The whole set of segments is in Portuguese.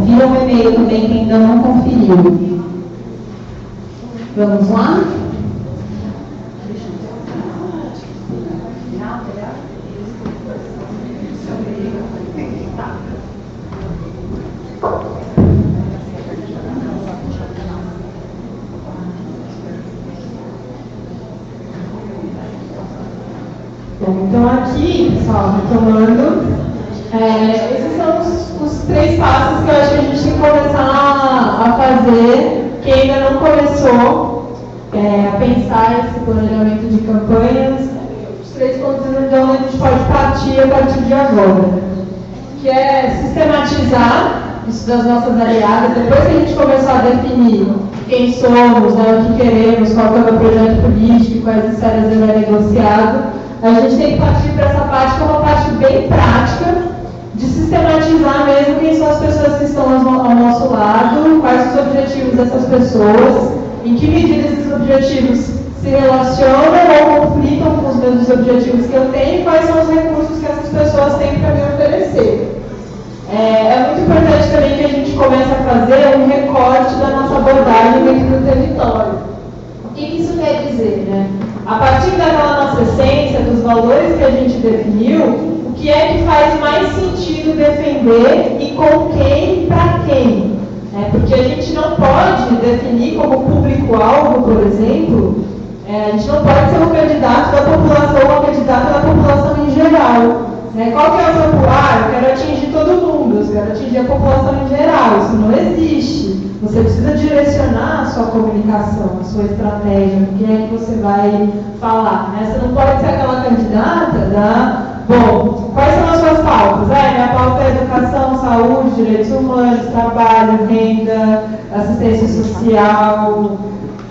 envia um e-mail também quem ainda não conferiu. Vamos lá? Então aqui, pessoal, retomando, esses são os 3 passos que eu acho que a gente tem que começar a fazer, quem ainda não começou a pensar esse planejamento de campanhas, os 3 pontos de onde a gente pode partir a partir de agora, que é sistematizar isso das nossas aliadas. Depois que a gente começar a definir quem somos, né, o que queremos, qual é o meu projeto político, quais esferas ele é negociado, a gente tem que partir para essa parte que é uma parte bem prática de sistematizar mesmo quem são as pessoas que estão ao nosso lado, quais os objetivos dessas pessoas, em que medida esses objetivos se relacionam ou conflitam com os mesmos objetivos que eu tenho e quais são os recursos que essas pessoas têm para me oferecer. É muito importante também que a gente comece a fazer um recorte da nossa abordagem dentro do território. O que isso quer dizer, né? A partir daquela nossa essência, dos valores que a gente definiu, o que é que faz mais sentido defender e com quem e para quem? Porque a gente não pode definir como público-alvo, por exemplo, a gente não pode ser um candidato da população ou uma candidata da população em geral. Qual que é o seu popular? Eu quero atingir todo mundo, eu quero atingir a população em geral. Isso não existe. Você precisa direcionar a sua comunicação, a sua estratégia, o que é que você vai falar. Você não pode ser aquela candidata bom, quais são as suas pautas? Minha pauta é educação, saúde, direitos humanos, trabalho, renda, assistência social,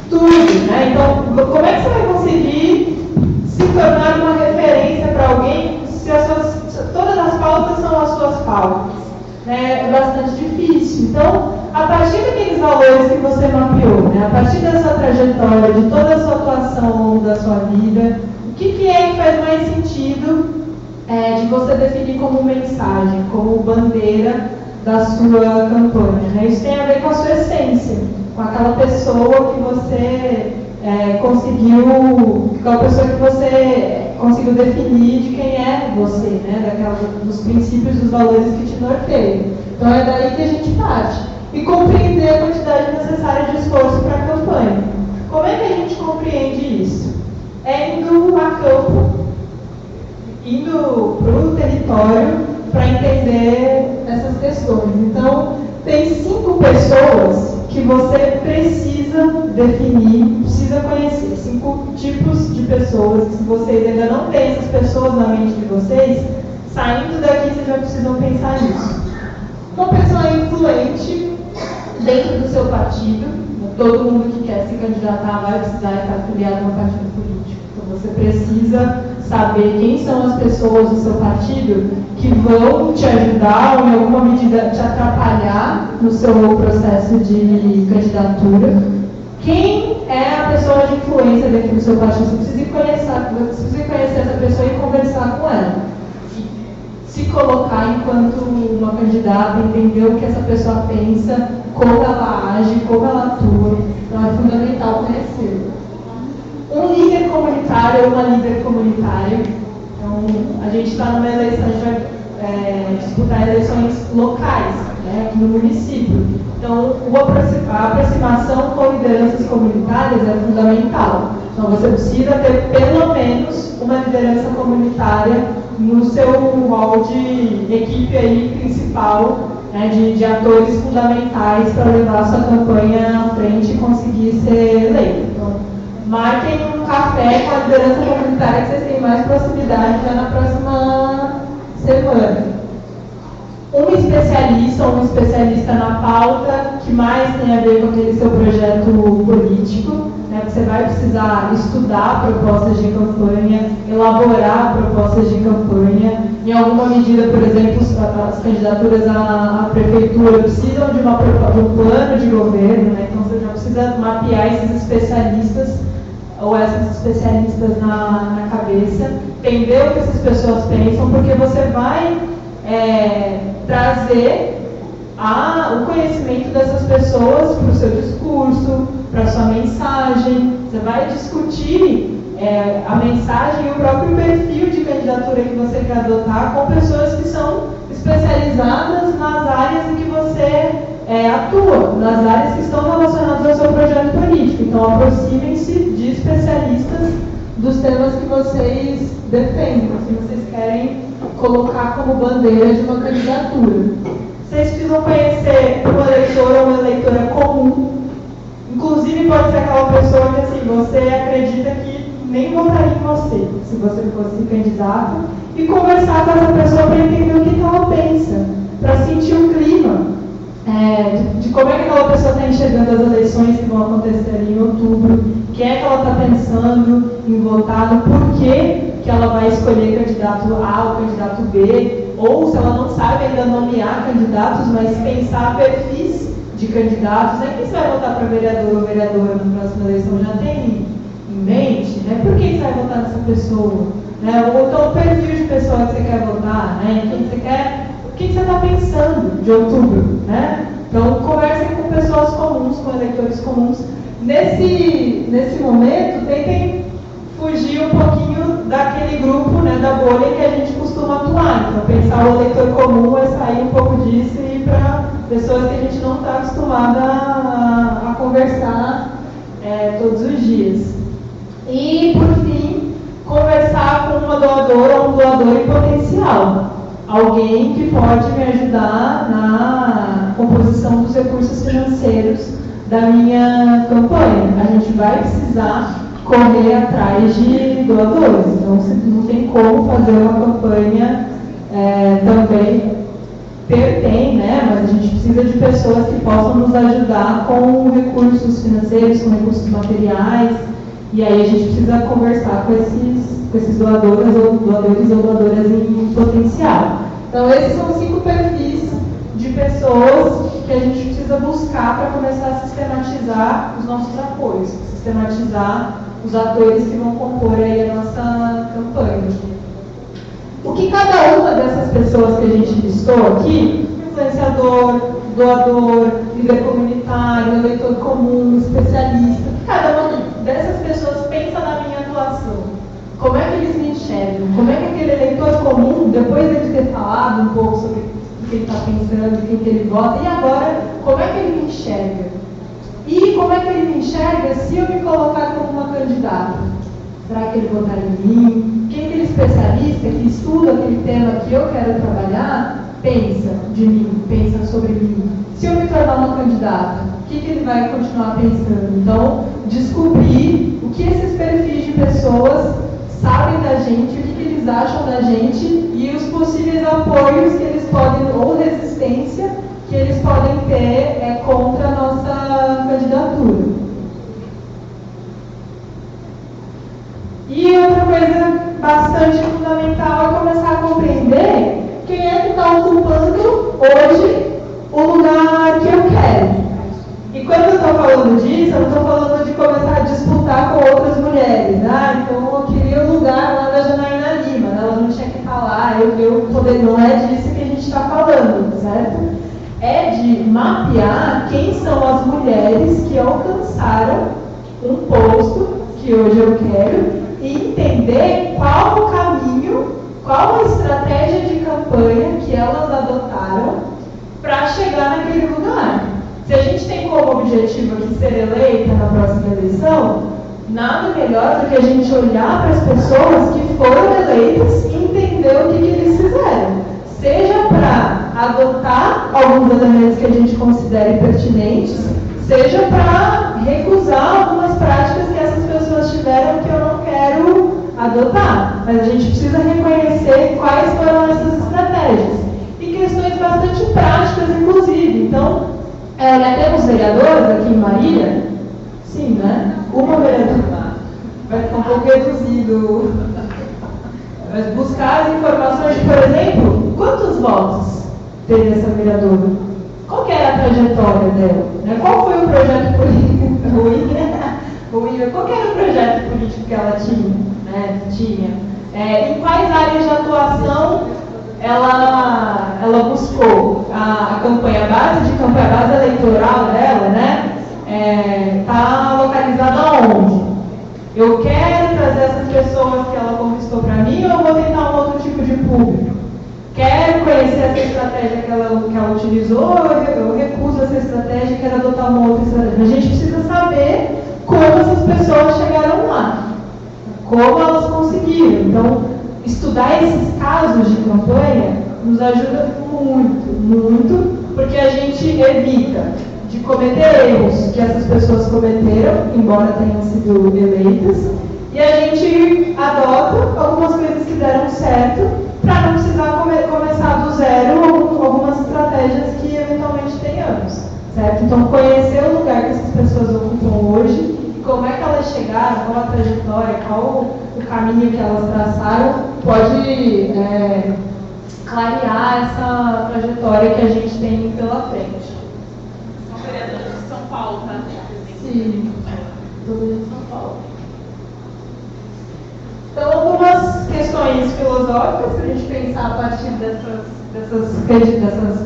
tudo, né? Então, como é que você vai conseguir se tornar uma referência para alguém se todas as pautas são as suas pautas? É bastante difícil. Então, a partir daqueles valores que você mapeou, a partir da sua trajetória, de toda a sua atuação ao longo da sua vida, o que é que faz mais sentido de você definir como mensagem, como bandeira da sua campanha? Isso tem a ver com a sua essência, com aquela pessoa que você conseguiu definir de quem é você, dos princípios, dos valores que te norteiam. Então é daí que a gente parte. E compreender a quantidade necessária de esforço para a campanha. Como é que a gente compreende isso? Indo a campo, indo para o território para entender essas questões. Então, tem 5 pessoas que você precisa definir, precisa conhecer. 5 tipos de pessoas, que se vocês ainda não têm essas pessoas na mente de vocês, saindo daqui vocês já precisam pensar nisso. Uma pessoa influente dentro do seu partido, todo mundo que quer se candidatar vai precisar estar afiliado a um partido político. Então você precisa saber quem são as pessoas do seu partido que vão te ajudar ou em alguma medida te atrapalhar no seu processo de candidatura. Quem é a pessoa de influência dentro do seu partido? Você precisa conhecer essa pessoa e conversar com ela. Se colocar enquanto uma candidata, entender o que essa pessoa pensa, como ela age, como ela atua. Então é fundamental conhecer. Um líder comunitário ou uma líder comunitária. Então, a gente está numa eleição, a gente vai disputar eleições locais, aqui no município. Então, a aproximação com lideranças comunitárias é fundamental. Então, você precisa ter pelo menos uma liderança comunitária no seu rol de equipe aí principal, de atores fundamentais para levar a sua campanha à frente e conseguir ser eleito. Então, marquem um café com a liderança comunitária que vocês têm mais proximidade já na próxima semana. Um especialista na pauta que mais tem a ver com aquele seu projeto político. Você vai precisar estudar propostas de campanha, elaborar propostas de campanha. Em alguma medida, por exemplo, as candidaturas à prefeitura precisam de um plano de governo, então você já precisa mapear esses especialistas ou essas especialistas na cabeça, entender o que essas pessoas pensam, porque você vai trazer o conhecimento dessas pessoas para o seu discurso, para a sua mensagem. Você vai discutir a mensagem e o próprio perfil de candidatura que você quer adotar com pessoas que são especializadas nas áreas em que você atua, nas áreas que estão relacionadas ao seu projeto político. Então, aproximem-se de especialistas dos temas que vocês defendem, que vocês querem colocar como bandeira de uma candidatura. Vocês precisam conhecer um eleitor ou uma eleitora comum. Inclusive, pode ser aquela pessoa que assim, você acredita que nem votaria em você, se você fosse candidato, e conversar com essa pessoa para entender o que ela pensa, para sentir o clima de como é que aquela pessoa está enxergando as eleições que vão acontecer em outubro, quem é que ela está pensando em votar, no porquê que ela vai escolher candidato A ou candidato B, ou se ela não sabe ainda nomear candidatos, mas pensar perfis de candidatos, né? Quem você vai votar para vereador ou vereadora na próxima eleição já tem em mente, né? Por que você vai votar nessa pessoa? Né? Ou então o perfil de pessoa que você quer votar, né? Quem você quer, o que você está pensando de outubro, né? Então conversem com pessoas comuns, com eleitores comuns. Nesse momento, tentem fugir um pouquinho daquele grupo, né, da bolha que a gente costuma atuar. Então pensar o eleitor comum é sair um pouco disso e ir para pessoas que a gente não está acostumada a conversar todos os dias. E, por fim, conversar com uma doadora ou um doador em potencial. Alguém que pode me ajudar na composição dos recursos financeiros da minha campanha. A gente vai precisar correr atrás de doadores. Então, não tem como fazer uma campanha também tem, né? Mas a gente precisa de pessoas que possam nos ajudar com recursos financeiros, com recursos materiais. E aí a gente precisa conversar com esses doadores ou doadoras em potencial. Então, esses são 5 perfis de pessoas que a gente precisa buscar para começar a sistematizar os nossos apoios, sistematizar os atores que vão compor aí a nossa campanha. O que cada uma dessas pessoas que a gente listou aqui, influenciador, doador, líder comunitário, eleitor comum, especialista, cada uma dessas pessoas pensa na minha atuação. Como é que eles me enxergam? Como é que aquele eleitor comum, depois de ter falado um pouco sobre o que ele está pensando, o que ele vota, e agora, como é que ele me enxerga? E como é que ele me enxerga se eu me colocar como uma candidata? Será que ele votaria em mim? O que aquele especialista que estuda aquele tema que eu quero trabalhar pensa de mim, pensa sobre mim? Se eu me tornar uma candidata, o que ele vai continuar pensando? Então, descobrir o que esses perfis de pessoas sabem da gente, o que eles acham da gente e os possíveis apoios que eles podem, ou resistência, que eles podem ter contra a nossa candidatura. E outra coisa bastante fundamental é começar a compreender quem é que está ocupando hoje o lugar que eu quero. E quando eu estou falando disso, eu não estou falando de começar a disputar com outras mulheres. Então eu queria o lugar lá da Janaína Lima, ela não tinha que estar lá, eu poder, não é disso que a gente está falando, certo? É de mapear quem são as mulheres que alcançaram um posto que hoje eu quero e entender qual o caminho, qual a estratégia de campanha que elas adotaram para chegar naquele lugar. Se a gente tem como objetivo aqui ser eleita na próxima eleição, nada melhor do que a gente olhar para as pessoas que foram eleitas e entender o que eles fizeram. Seja para adotar alguns elementos que a gente considere pertinentes, seja para recusar algumas práticas que essas pessoas tiveram que eu não quero adotar. Mas a gente precisa reconhecer quais foram essas estratégias. E questões bastante práticas, inclusive. Então, temos vereadores aqui em Marília? Sim, né? Uma vereadora. Vai ficar um pouco reduzido. Mas buscar as informações de, por exemplo, quantos votos teve essa vereadora? Qual que era a trajetória dela? Né? Qual foi o projeto político? Qual que era o projeto político que ela tinha? Né? Em quais áreas de atuação ela buscou? A campanha, a base de campanha, a base eleitoral dela, né? Está localizada onde? Eu quero trazer essas pessoas que ela conquistou para mim ou eu vou tentar um outro tipo de público? Quero conhecer essa estratégia que ela utilizou ou eu recuso essa estratégia e quero adotar uma outra estratégia? A gente precisa saber como essas pessoas chegaram lá, como elas conseguiram. Então, estudar esses casos de campanha nos ajuda muito, muito, porque a gente evita de cometer erros que essas pessoas cometeram, embora tenham sido eleitas, e a gente adota algumas coisas que deram certo para não precisar começar do zero algumas estratégias que eventualmente tenhamos, certo? Então, conhecer o lugar que essas pessoas ocupam hoje, como é que elas chegaram, qual a trajetória, qual o caminho que elas traçaram, pode clarear essa trajetória que a gente tem pela frente. São vereadores de São Paulo, tá? Sim, todos de São Paulo. Então, algumas questões filosóficas para a gente pensar a partir dessas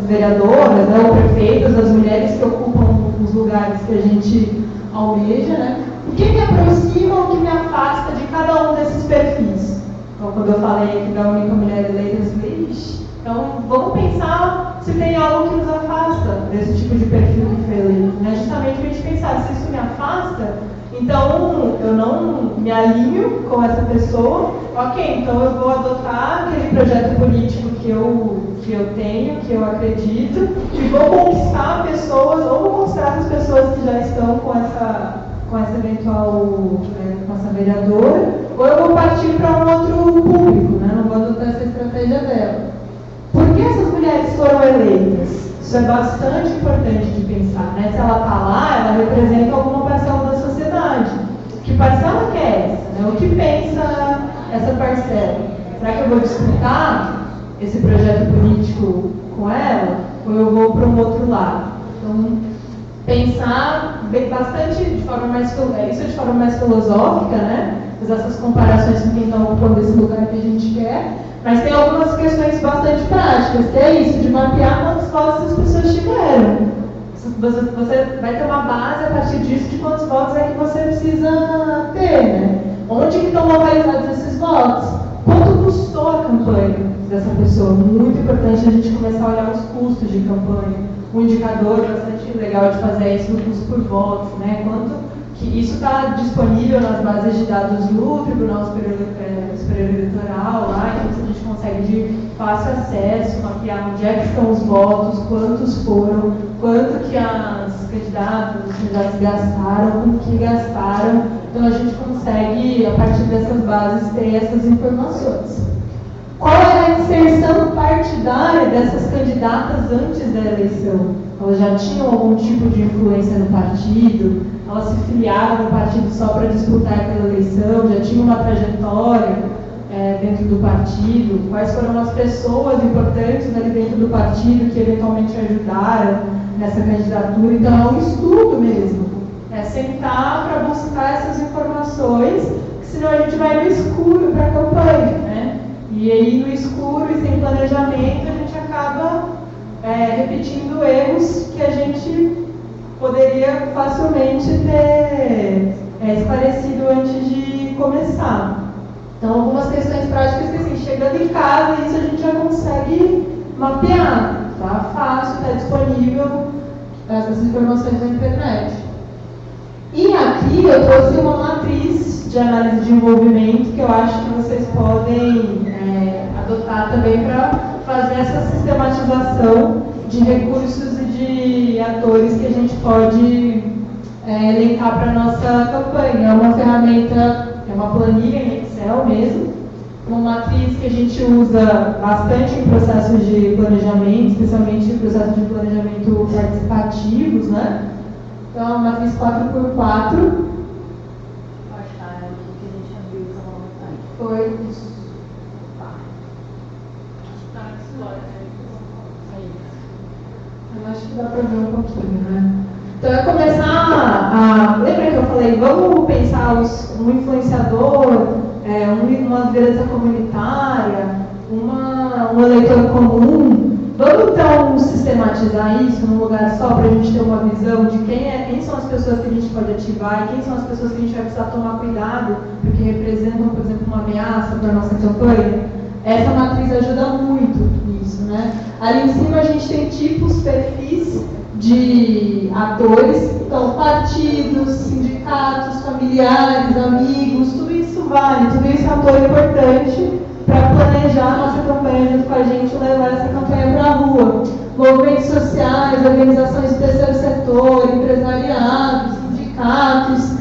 vereadoras, né, ou prefeitas, das mulheres que ocupam os lugares que a gente almeja, né? O que me aproxima ou o que me afasta de cada um desses perfis? Então, quando eu falei aqui da única mulher eleita, eu falei, ixi, então vamos pensar se tem algo que nos afasta desse tipo de perfil que foi eleito, né? Justamente para a gente pensar, se isso me afasta, então eu não me alinho com essa pessoa, ok, então eu vou adotar aquele projeto político que eu tenho, que eu acredito, e vou conquistar pessoas, ou vou mostrar as pessoas que já estão com essa eventual, com essa vereadora, ou eu vou partir para um outro público, né? Não vou adotar essa estratégia dela. Por que essas mulheres foram eleitas? Isso é bastante importante de pensar, né? Se ela está lá, ela representa alguma parcela da sociedade. Que parcela que é essa? Né? O que pensa essa parcela? Será que eu vou disputar esse projeto político com ela? Ou eu vou para um outro lado? Então, pensar bastante de forma mais filosófica, né? Fazer essas comparações com quem está ocupando esse lugar que a gente quer, mas tem algumas questões bastante práticas, que é isso, de mapear quantos votos as pessoas tiveram. Você vai ter uma base a partir disso de quantos votos é que você precisa ter, né? Onde que estão localizados esses votos? Quanto custou a campanha dessa pessoa? Muito importante a gente começar a olhar os custos de campanha. Um indicador bastante legal de fazer é isso no custo por votos, né? Quanto que isso está disponível nas bases de dados do Tribunal Superior Eleitoral, lá, então a gente consegue de fácil acesso, mapear onde é que estão os votos, quantos foram, quanto que os candidatos gastaram, com que gastaram. Então a gente consegue, a partir dessas bases, ter essas informações. Qual era a inserção partidária dessas candidatas antes da eleição? Elas já tinham algum tipo de influência no partido? Elas se filiaram no partido só para disputar aquela eleição? Já tinham uma trajetória dentro do partido? Quais foram as pessoas importantes ali dentro do partido que eventualmente ajudaram nessa candidatura? Então é um estudo mesmo. É sentar para buscar essas informações, senão a gente vai no escuro para a campanha, né? E aí, no escuro e sem planejamento, a gente acaba repetindo erros que a gente poderia facilmente ter esclarecido antes de começar. Então, algumas questões práticas que, assim, chegando em casa, isso a gente já consegue mapear. Tá fácil, está disponível essas informações na internet. E aqui eu trouxe uma matriz de análise de envolvimento que eu acho que vocês podem adotar também para fazer essa sistematização de recursos e de atores que a gente pode elencar para a nossa campanha. É uma ferramenta, é uma planilha em Excel mesmo, uma matriz que a gente usa bastante em processos de planejamento, especialmente em processos de planejamento participativos, né? Então, é uma matriz 4x4. Foi isso. Eu acho que dá para ver um pouquinho, né? Então, é começar a... Lembra que eu falei, vamos pensar um influenciador, uma liderança comunitária, um eleitor comum. Vamos então sistematizar isso num lugar só para a gente ter uma visão de quem são as pessoas que a gente pode ativar e quem são as pessoas que a gente vai precisar tomar cuidado, porque representam, por exemplo, uma ameaça para a nossa campanha. Essa matriz ajuda muito nisso, né? Ali em cima a gente tem tipos, perfis de atores, então partidos, sindicatos, familiares, amigos, tudo isso vale, tudo isso é ator importante para planejar a nossa campanha junto com a gente e levar essa campanha para a rua. Movimentos sociais, organizações do terceiro setor, empresariado, sindicatos.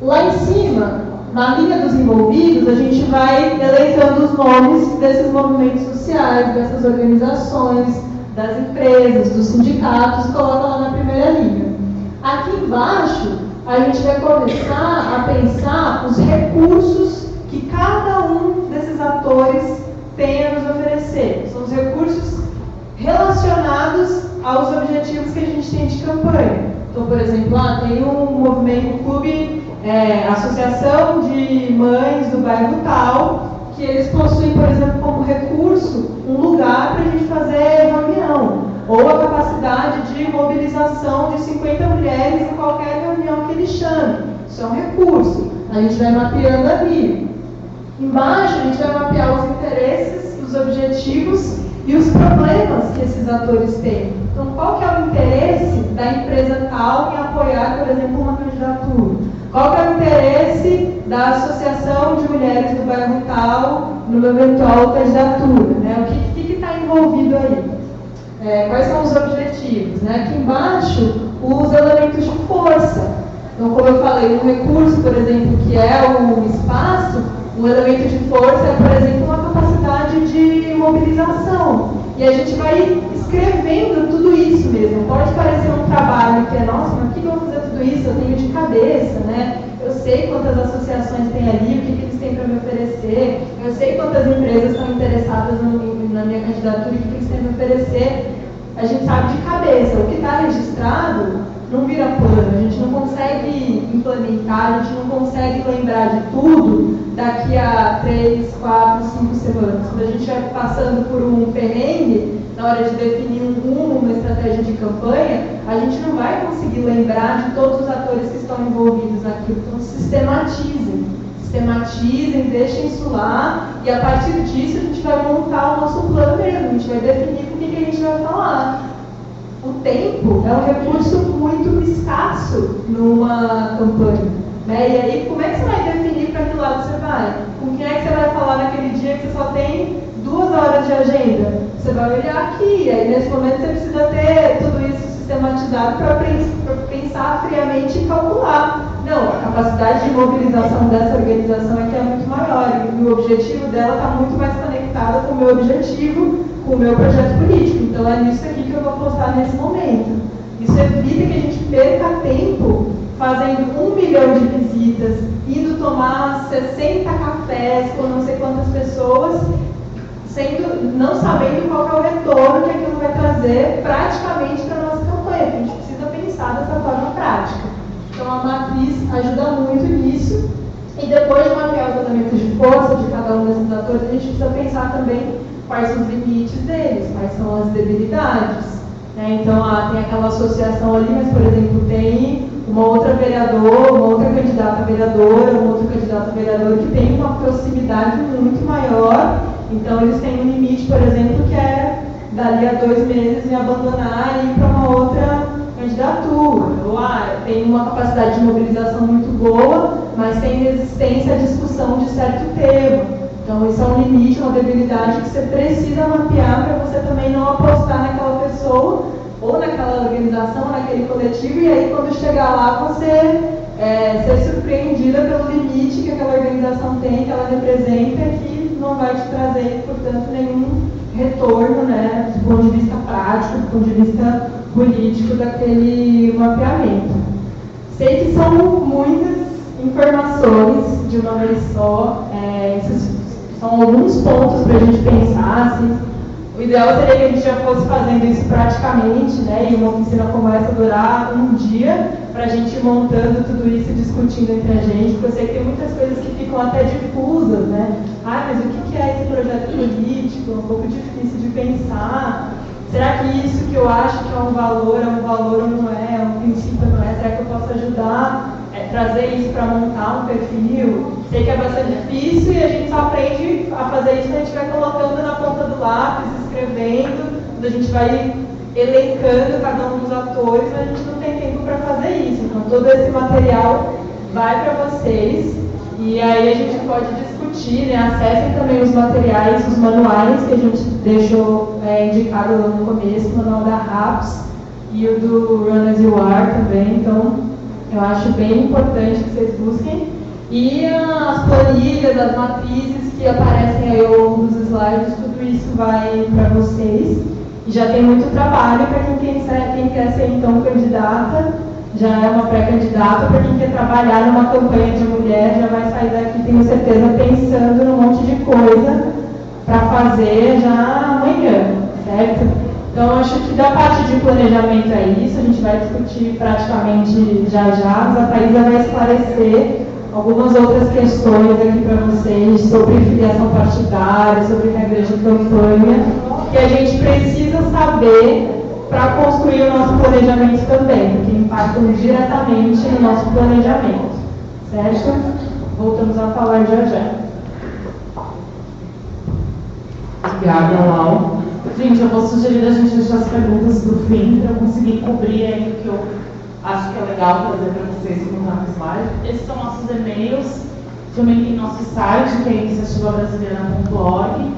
Lá em cima, na linha dos envolvidos, a gente vai eleitando os nomes desses movimentos sociais, dessas organizações, das empresas, dos sindicatos, coloca lá na primeira linha. Aqui embaixo, a gente vai começar a pensar os recursos que cada um desses atores tem a nos oferecer. São os recursos relacionados aos objetivos que a gente tem de campanha. Então, por exemplo, tem um movimento, um clube, associação de mães do bairro tal, que eles possuem, por exemplo, como recurso, um lugar para a gente fazer reunião, ou a capacidade de mobilização de 50 mulheres em qualquer reunião que eles chamem. Isso é um recurso. A gente vai mapeando ali. Embaixo, a gente vai mapear os interesses, os objetivos e os problemas que esses atores têm. Então, qual que é o interesse da empresa tal em apoiar, por exemplo, uma candidatura? Qual que é o interesse da associação de mulheres do bairro tal numa eventual candidatura? Né? O que está envolvido aí? Quais são os objetivos? Né? Aqui embaixo, os elementos de força. Então, como eu falei, um recurso, por exemplo, que é o espaço, um elemento de força é, por exemplo, uma capacidade de mobilização. E a gente vai escrevendo tudo isso mesmo. Pode parecer um trabalho que é, nossa, mas o que eu vou fazer tudo isso? Eu tenho de cabeça, né? Eu sei quantas associações tem ali, o que eles têm para me oferecer, eu sei quantas empresas estão interessadas na minha candidatura e o que eles têm para oferecer. A gente sabe de cabeça. O que está registrado não vira plano, a gente não consegue implementar, a gente não consegue lembrar de tudo daqui a 3, 4, 5 semanas. Quando a gente vai passando por um perrengue, na hora de definir um rumo, uma estratégia de campanha, a gente não vai conseguir lembrar de todos os atores que estão envolvidos naquilo. Então, sistematizem, deixem isso lá, e a partir disso a gente vai montar o nosso plano mesmo, a gente vai definir com o que a gente vai falar. O tempo é um recurso muito escasso numa campanha, né? E aí, como é que você vai definir para que lado você vai? Com quem é que você vai falar naquele dia que você só tem 2 horas de agenda? Você vai olhar aqui, e aí nesse momento você precisa ter tudo isso sistematizado para pensar friamente e calcular. Não, a capacidade de mobilização dessa organização aqui é muito maior, e o objetivo dela está muito mais conectado com o meu objetivo, com o meu projeto político. Então é nisso aqui que eu vou apostar nesse momento. Isso evita que a gente perca tempo fazendo 1 milhão de visitas, indo tomar 60 cafés com não sei quantas pessoas, não sabendo qual é o retorno que aquilo vai trazer praticamente para a nossa campanha. A gente precisa pensar dessa forma prática. Então a matriz ajuda muito nisso. E depois de mapear os elementos de força de cada um desses atores, a gente precisa pensar também quais são os limites deles, quais são as debilidades. Então, tem aquela associação ali, mas, por exemplo, tem uma outra vereadora, uma outra candidata a vereadora, um outro candidato a vereador que tem uma proximidade muito maior. Então, eles têm um limite, por exemplo, que é dali a 2 meses me abandonar e ir para uma outra candidatura. Ou tem uma capacidade de mobilização muito boa, mas tem resistência à discussão de certo tema. Então, isso é um limite, uma debilidade que você precisa mapear para você também não apostar naquela pessoa ou naquela organização, naquele coletivo, e aí quando chegar lá você ser surpreendida pelo limite que aquela organização tem, que ela representa, que não vai te trazer, portanto, nenhum retorno, né, do ponto de vista prático, do ponto de vista político daquele mapeamento. Sei que são muitas informações de uma vez só, são alguns pontos para a gente pensar. Assim. O ideal seria que a gente já fosse fazendo isso praticamente, né? E uma oficina como essa durar um dia, para a gente ir montando tudo isso e discutindo entre a gente, porque eu sei que tem muitas coisas que ficam até difusas, né? Mas o que é esse projeto político? É um pouco difícil de pensar. Será que isso que eu acho que é um valor ou não é um princípio não é? Será que eu posso ajudar trazer isso para montar um perfil? Sei que é bastante difícil e a gente só aprende a fazer isso quando a gente vai colocando na ponta do lápis, escrevendo, quando a gente vai elencando cada um dos atores, a gente não tem tempo para fazer isso. Então todo esse material vai para vocês e aí a gente pode discutir, né? Acessem também os materiais, os manuais que a gente deixou indicado lá no começo, o manual da RAPS e o do Run As You Are também. Então eu acho bem importante que vocês busquem. E as planilhas, as matrizes que aparecem aí ao longo dos slides, tudo isso vai para vocês. E já tem muito trabalho para quem quer ser então candidata, já é uma pré-candidata, para quem quer trabalhar numa campanha de mulher, já vai sair daqui, tenho certeza, pensando num monte de coisa para fazer já amanhã, certo? Então, acho que da parte de planejamento é isso, a gente vai discutir praticamente já, mas a Thaisa vai esclarecer algumas outras questões aqui para vocês sobre filiação partidária, sobre regras de campanha, que a gente precisa saber para construir o nosso planejamento também, porque impactam diretamente no nosso planejamento, certo? Voltamos a falar já. Obrigada, Lau. Gente, eu vou sugerir a gente deixar as perguntas para o fim, para eu conseguir cobrir aí o que eu acho que é legal trazer para vocês no slide. Esses são nossos e-mails. Também tem nosso site, que é iniciativabrasileira.org.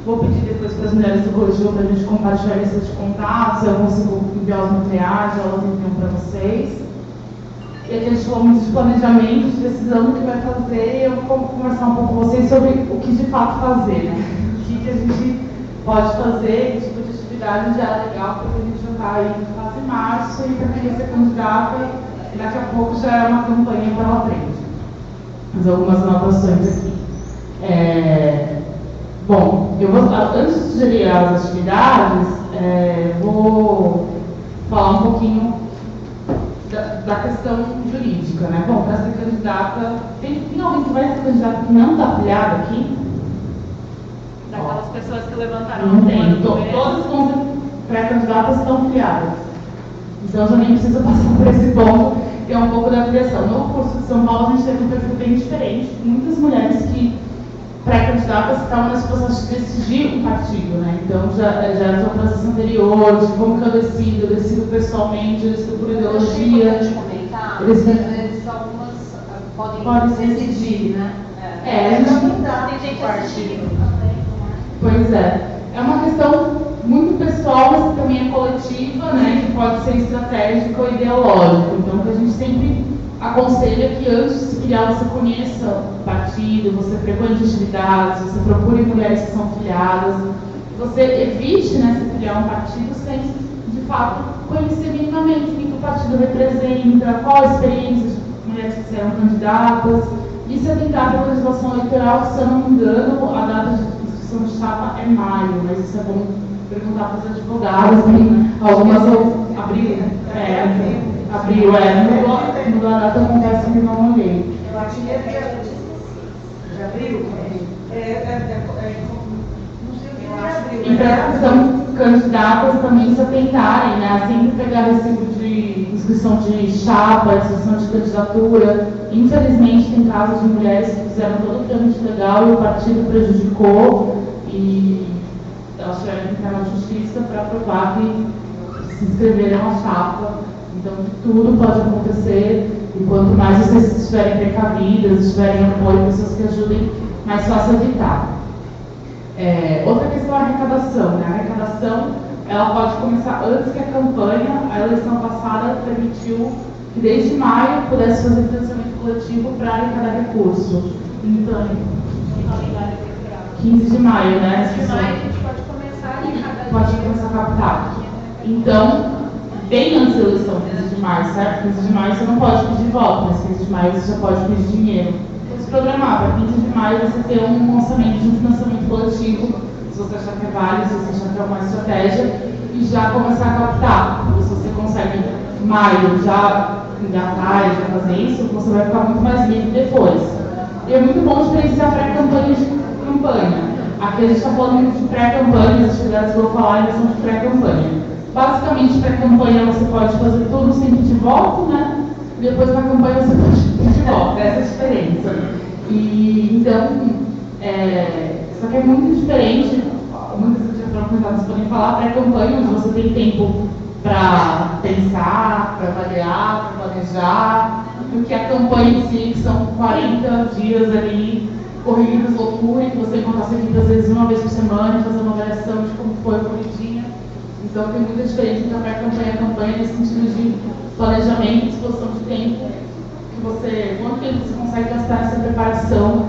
Vou pedir depois para as mulheres do Cojul para a gente compartilhar a lista de contatos, eu consigo enviar os materiais, elas enviam para vocês. E aqui a gente falou muito de planejamento, de decisão que vai fazer, e eu vou conversar um pouco com vocês sobre o que de fato fazer, né? O que a gente pode fazer, que tipo de atividade já é legal, porque a gente já está aí quase em março, e para quem ser candidata, daqui a pouco já é uma campanha pela frente. Fazer algumas anotações aqui. Bom, eu vou, antes de sugerir as atividades, vou falar um pouquinho da questão jurídica, né? Bom, para ser candidata, tem alguém que vai ser candidata que não está afiliada aqui? Daquelas pessoas que levantaram Não tem. Todas as pré-candidatas estão filiadas. Então, eu já nem preciso passar por esse ponto, que é um pouco da filiação. No curso de São Paulo, a gente teve um perfil bem diferente. Muitas mulheres que pré-candidatas estavam nesse processo de decidir um partido, né? Então, já era um processo anterior, de como que eu decido pessoalmente, eu decido por ideologia. Às vezes algumas podem decidir, né? A gente não dá tem gente partido. Pois é. É uma questão muito pessoal, mas que também é coletiva, né? Que pode ser estratégico ou ideológico. Então, o que a gente sempre aconselha é que antes de se filiar, você conheça o partido, você frequente atividades, você procure mulheres que são filiadas, você evite, né, se filiar a um partido sem, de fato, conhecer minimamente o que o partido representa, qual a experiência de mulheres que serão candidatas, e se atentar pela legislação eleitoral, que, se eu não me engano, a data de inscrição de chapa é maio, mas isso é bom perguntar para os advogados, tem algumas abril, mudou a data, acontece que não olhei. Eu acho que é de abril. Não sei o que é abril. E para que são candidatas também se atentarem, né? Sempre pegar recibo de inscrição de chapa, inscrição de candidatura. Infelizmente, tem casos de mulheres que fizeram todo o trâmite legal e o partido prejudicou e elas tiveram que entrar na justiça para provar que se inscreveram na chapa. Então, tudo pode acontecer e quanto mais vocês estiverem precavidas, estiverem apoio, pessoas que ajudem, mais fácil evitar. Outra questão é a arrecadação, né? A arrecadação, ela pode começar antes que a campanha. A eleição passada permitiu que desde maio pudesse fazer financiamento coletivo para arrecadar recurso. Então, 15 de maio, né? 15 de maio a gente pode começar a arrecadar. Pode começar a captar. Então, bem antes da eleição, 15 de maio, certo? 15 de maio você não pode pedir voto, mas 15 de maio você já pode pedir dinheiro. Então, se programar para 15 de maio você ter um lançamento de um financiamento coletivo, se você achar que é válido, se você achar que é uma estratégia, e já começar a captar. Porque se você consegue em maio já engatar e já fazer isso, você vai ficar muito mais livre depois. E é muito bom diferenciar pré-campanha de campanha. Aqui a gente está falando de pré-campanha, as atividades que eu vou falar ainda são de pré-campanha. Basicamente, pré-campanha você pode fazer tudo sem pedir voto, né? E depois na campanha você pode pedir voto, essa é a diferença. E então, só que é muito diferente, muitas atividades podem falar, pré-campanha, onde você tem tempo para pensar, para avaliar, para planejar, do que a campanha em si, que são 40 dias ali, corridas, loucura, que você encontra sua equipe às vezes uma vez por semana e fazer uma avaliação de como foi a corridinha. Então tem muita diferença entre a pré-campanha e a campanha nesse sentido de planejamento, disposição de tempo, quanto tempo você consegue gastar nessa preparação,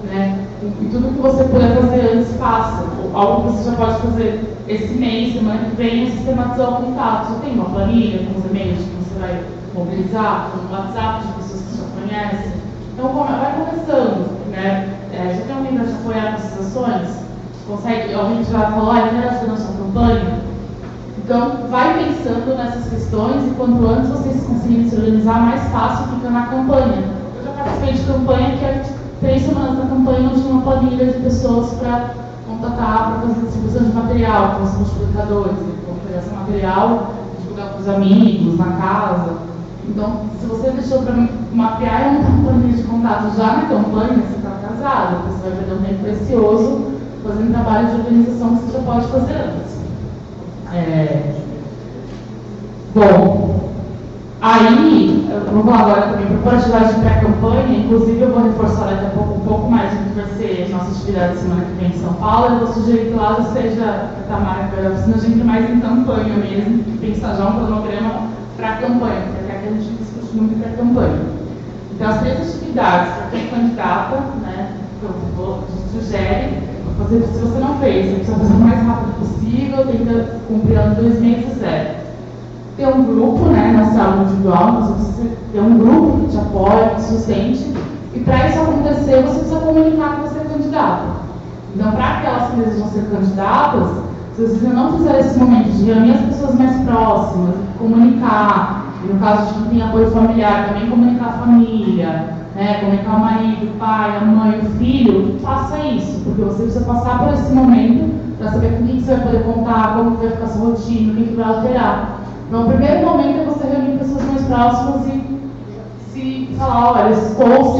né? E tudo que você puder fazer antes, faça. Algo que você já pode fazer esse mês, semana que vem, é sistematizar o contato. Você tem uma planilha com os e-mails que você vai mobilizar, com o WhatsApp de pessoas que já conhecem. Então vai começando, né? Já tem alguém para te apoiar nessas ações? Consegue? Alguém já falou, eu quero ajudar na sua campanha? Então, vai pensando nessas questões e quanto antes vocês conseguirem se organizar, mais fácil fica na campanha. Eu já participei de campanha que é 3 semanas da campanha não tinha uma planilha de pessoas para contatar, para fazer distribuição de material, com os multiplicadores, então pegar esse material, divulgar para os amigos, na casa. Então, se você deixou para mapear e montar uma planilha de contatos já na campanha, você está atrasado, você vai perder um tempo precioso fazendo trabalho de organização que você já pode fazer antes. Bom, aí, vamos falar agora também para atividade de pré-campanha, inclusive eu vou reforçar daqui a pouco um pouco mais do que vai ser a nossa atividade semana que vem em São Paulo. Eu vou sugerir que lá seja a Tamara, que vai a gente mais em campanha mesmo, que pensar já um cronograma para a campanha, porque aqui a gente discute muito pré-campanha. Então, as 3 atividades para quem é candidata, né, que eu sugere fazer, se você não fez, você precisa fazer o mais rápido possível, tenta cumprir ela em 2 meses, ter um grupo, né, na sala individual, você precisa ter um grupo que te apoie, que te sustente, e para isso acontecer, você precisa comunicar que você é candidato. Então, para aquelas que desejam ser candidatas, se vocês não fizerem esse momento de reunir as pessoas mais próximas, comunicar, e no caso de quem tem apoio familiar, também comunicar a família, né, comunicar o marido, o pai, a mãe, o filho, faça isso, porque você precisa passar por esse momento para saber com quem você vai poder contar, como vai ficar a sua rotina, o que vai alterar. Então, o primeiro momento é você reunir pessoas mais próximas e se falar, olha,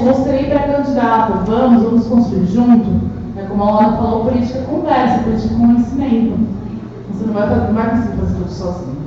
mostrei pré-candidata, vamos construir junto. Como a Ana falou, política é conversa, política é conhecimento. Você não vai conseguir fazer tudo sozinho.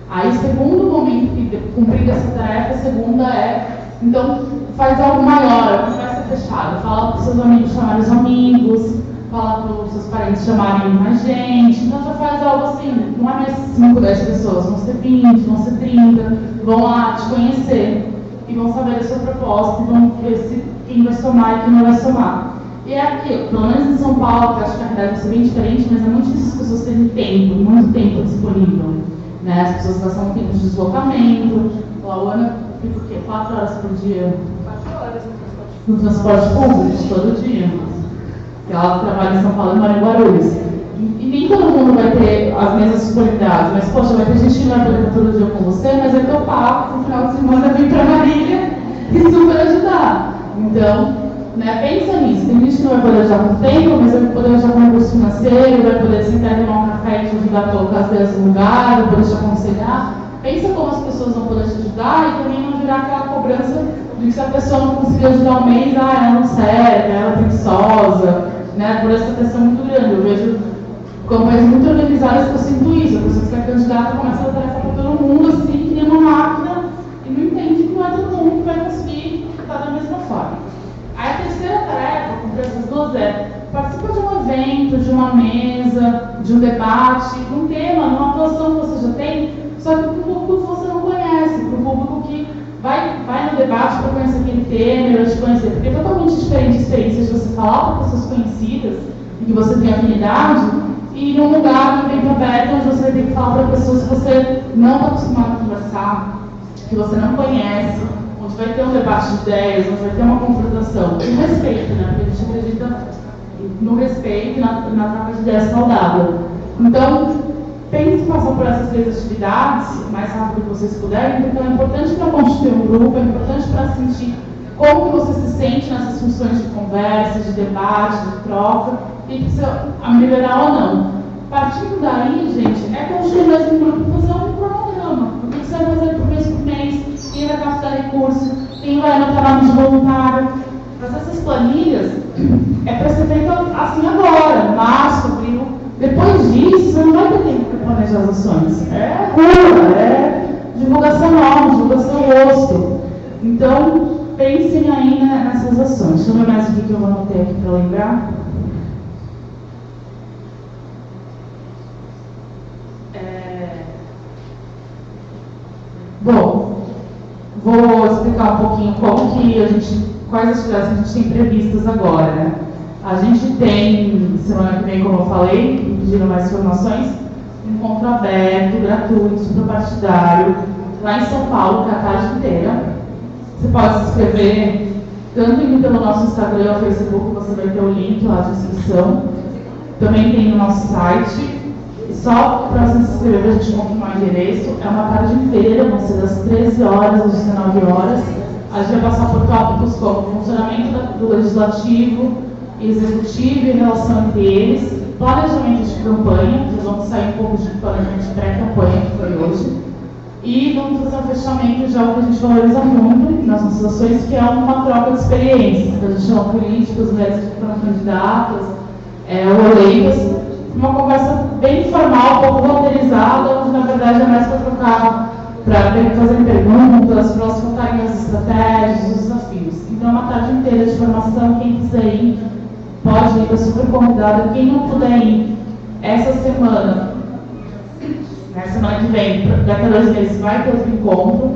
Aí, o segundo momento que cumprir essa tarefa, a segunda então, faz algo maior, a conversa fechada. Fala para os seus amigos chamarem os amigos, fala para os seus parentes chamarem mais gente. Então, já faz algo assim, não é mais 5, 10 pessoas, vão ser 20, vão ser 30, vão lá te conhecer e vão saber a sua proposta e vão ver quem vai somar e quem não vai somar. E é aquilo, pelo menos em São Paulo, que eu acho que a realidade vai ser bem diferente, mas é muito difícil as pessoas terem tempo, muito tempo disponível. Né? As pessoas gastam muito tempo de deslocamento, a Ana fica o quê? 4 horas por dia? 4 horas no transporte público todo dia. Ela trabalha em São Paulo e mora em Guarulhos. E nem todo mundo vai ter as mesmas disponibilidades, mas, poxa, vai ter gente que não vai poder estar todo dia com você, mas é teu papo, no final de semana vem para Marília e super ajudar. Então, né, pensa nisso. Tem gente que não vai poder ajudar com tempo, mas vai poder ajudar com recurso financeiro, vai poder sentar e tomar um café e te ajudar a colocar as ideias no lugar, vai poder te aconselhar. Pensa como as pessoas vão poder te ajudar e também não virar aquela cobrança de que se a pessoa não conseguir ajudar um mês, ela não serve, ela é preguiçosa, né, por essa pressão muito grande. Eu vejo campanhas muito organizadas que eu sinto isso. A pessoa que é candidata começa a dar tarefa para todo mundo, assim, que nem uma máquina, e não entende que não é todo mundo que vai conseguir estar da mesma forma. Aí a terceira tarefa, com essas duas, participa de um evento, de uma mesa, de um debate, um tema, numa atuação que você já tem, só que para o público que você não conhece, para o público que vai no debate para conhecer aquele tema, para te conhecer, porque é totalmente diferente a experiência de você falar para pessoas conhecidas e que você tem afinidade, e num lugar, num evento aberto, onde você vai ter que falar para pessoas que você não está acostumado a conversar, que você não conhece, onde vai ter um debate de ideias, onde vai ter uma confrontação. E respeito, né? Porque a gente acredita no respeito e na troca de ideias saudável. Então, pense em passar por essas 3 atividades o mais rápido que vocês puderem, porque é importante para constituir um grupo, é importante para sentir como que você se sente nessas funções de conversa, de debate, de troca, quem precisa melhorar ou não. Partindo daí, gente, é construir mesmo um grupo, fazer um cronograma. O que você vai fazer por mês, quem vai captar recurso, quem vai anotar nome de voluntário. Mas essas planilhas é para ser feito assim agora, março, abril. Depois disso, você não vai ter tempo para planejar as ações. É rua, é divulgação nova, divulgação rosto. Então, pensem aí nessas ações. Deixa eu ver mais o que eu vou anotar aqui para lembrar. Bom, vou explicar um pouquinho quais atividades a gente tem previstas agora, né? A gente tem, semana que vem, como eu falei, me pediram mais informações, um encontro aberto, gratuito, superpartidário, lá em São Paulo, que é a tarde inteira. Você pode se inscrever, tanto indo pelo nosso Instagram ou Facebook, você vai ter o link lá de inscrição. Também tem no nosso site. E só para você se inscrever, para a gente confirmar o endereço, é uma tarde inteira, vão ser das 13 horas às 19 horas. A gente vai passar por tópicos como funcionamento do legislativo, executivo e relação entre eles, planejamento de campanha, que vamos sair um pouco de planejamento pré-campanha, que foi hoje, e vamos fazer um fechamento de algo que a gente valoriza muito nas nossas ações, que é uma troca de experiências, que a gente chama políticos, mulheres que foram candidatas, ou eleitas, uma conversa bem informal, um pouco roteirizada, onde na verdade é mais para trocar, para fazer perguntas, para elas contarem as estratégias, os desafios. Então é uma tarde inteira de formação, quem quiser ir, pode ir, está super convidada. Quem não puder ir, essa semana, semana que vem, daqui a 2 meses, vai ter outro encontro.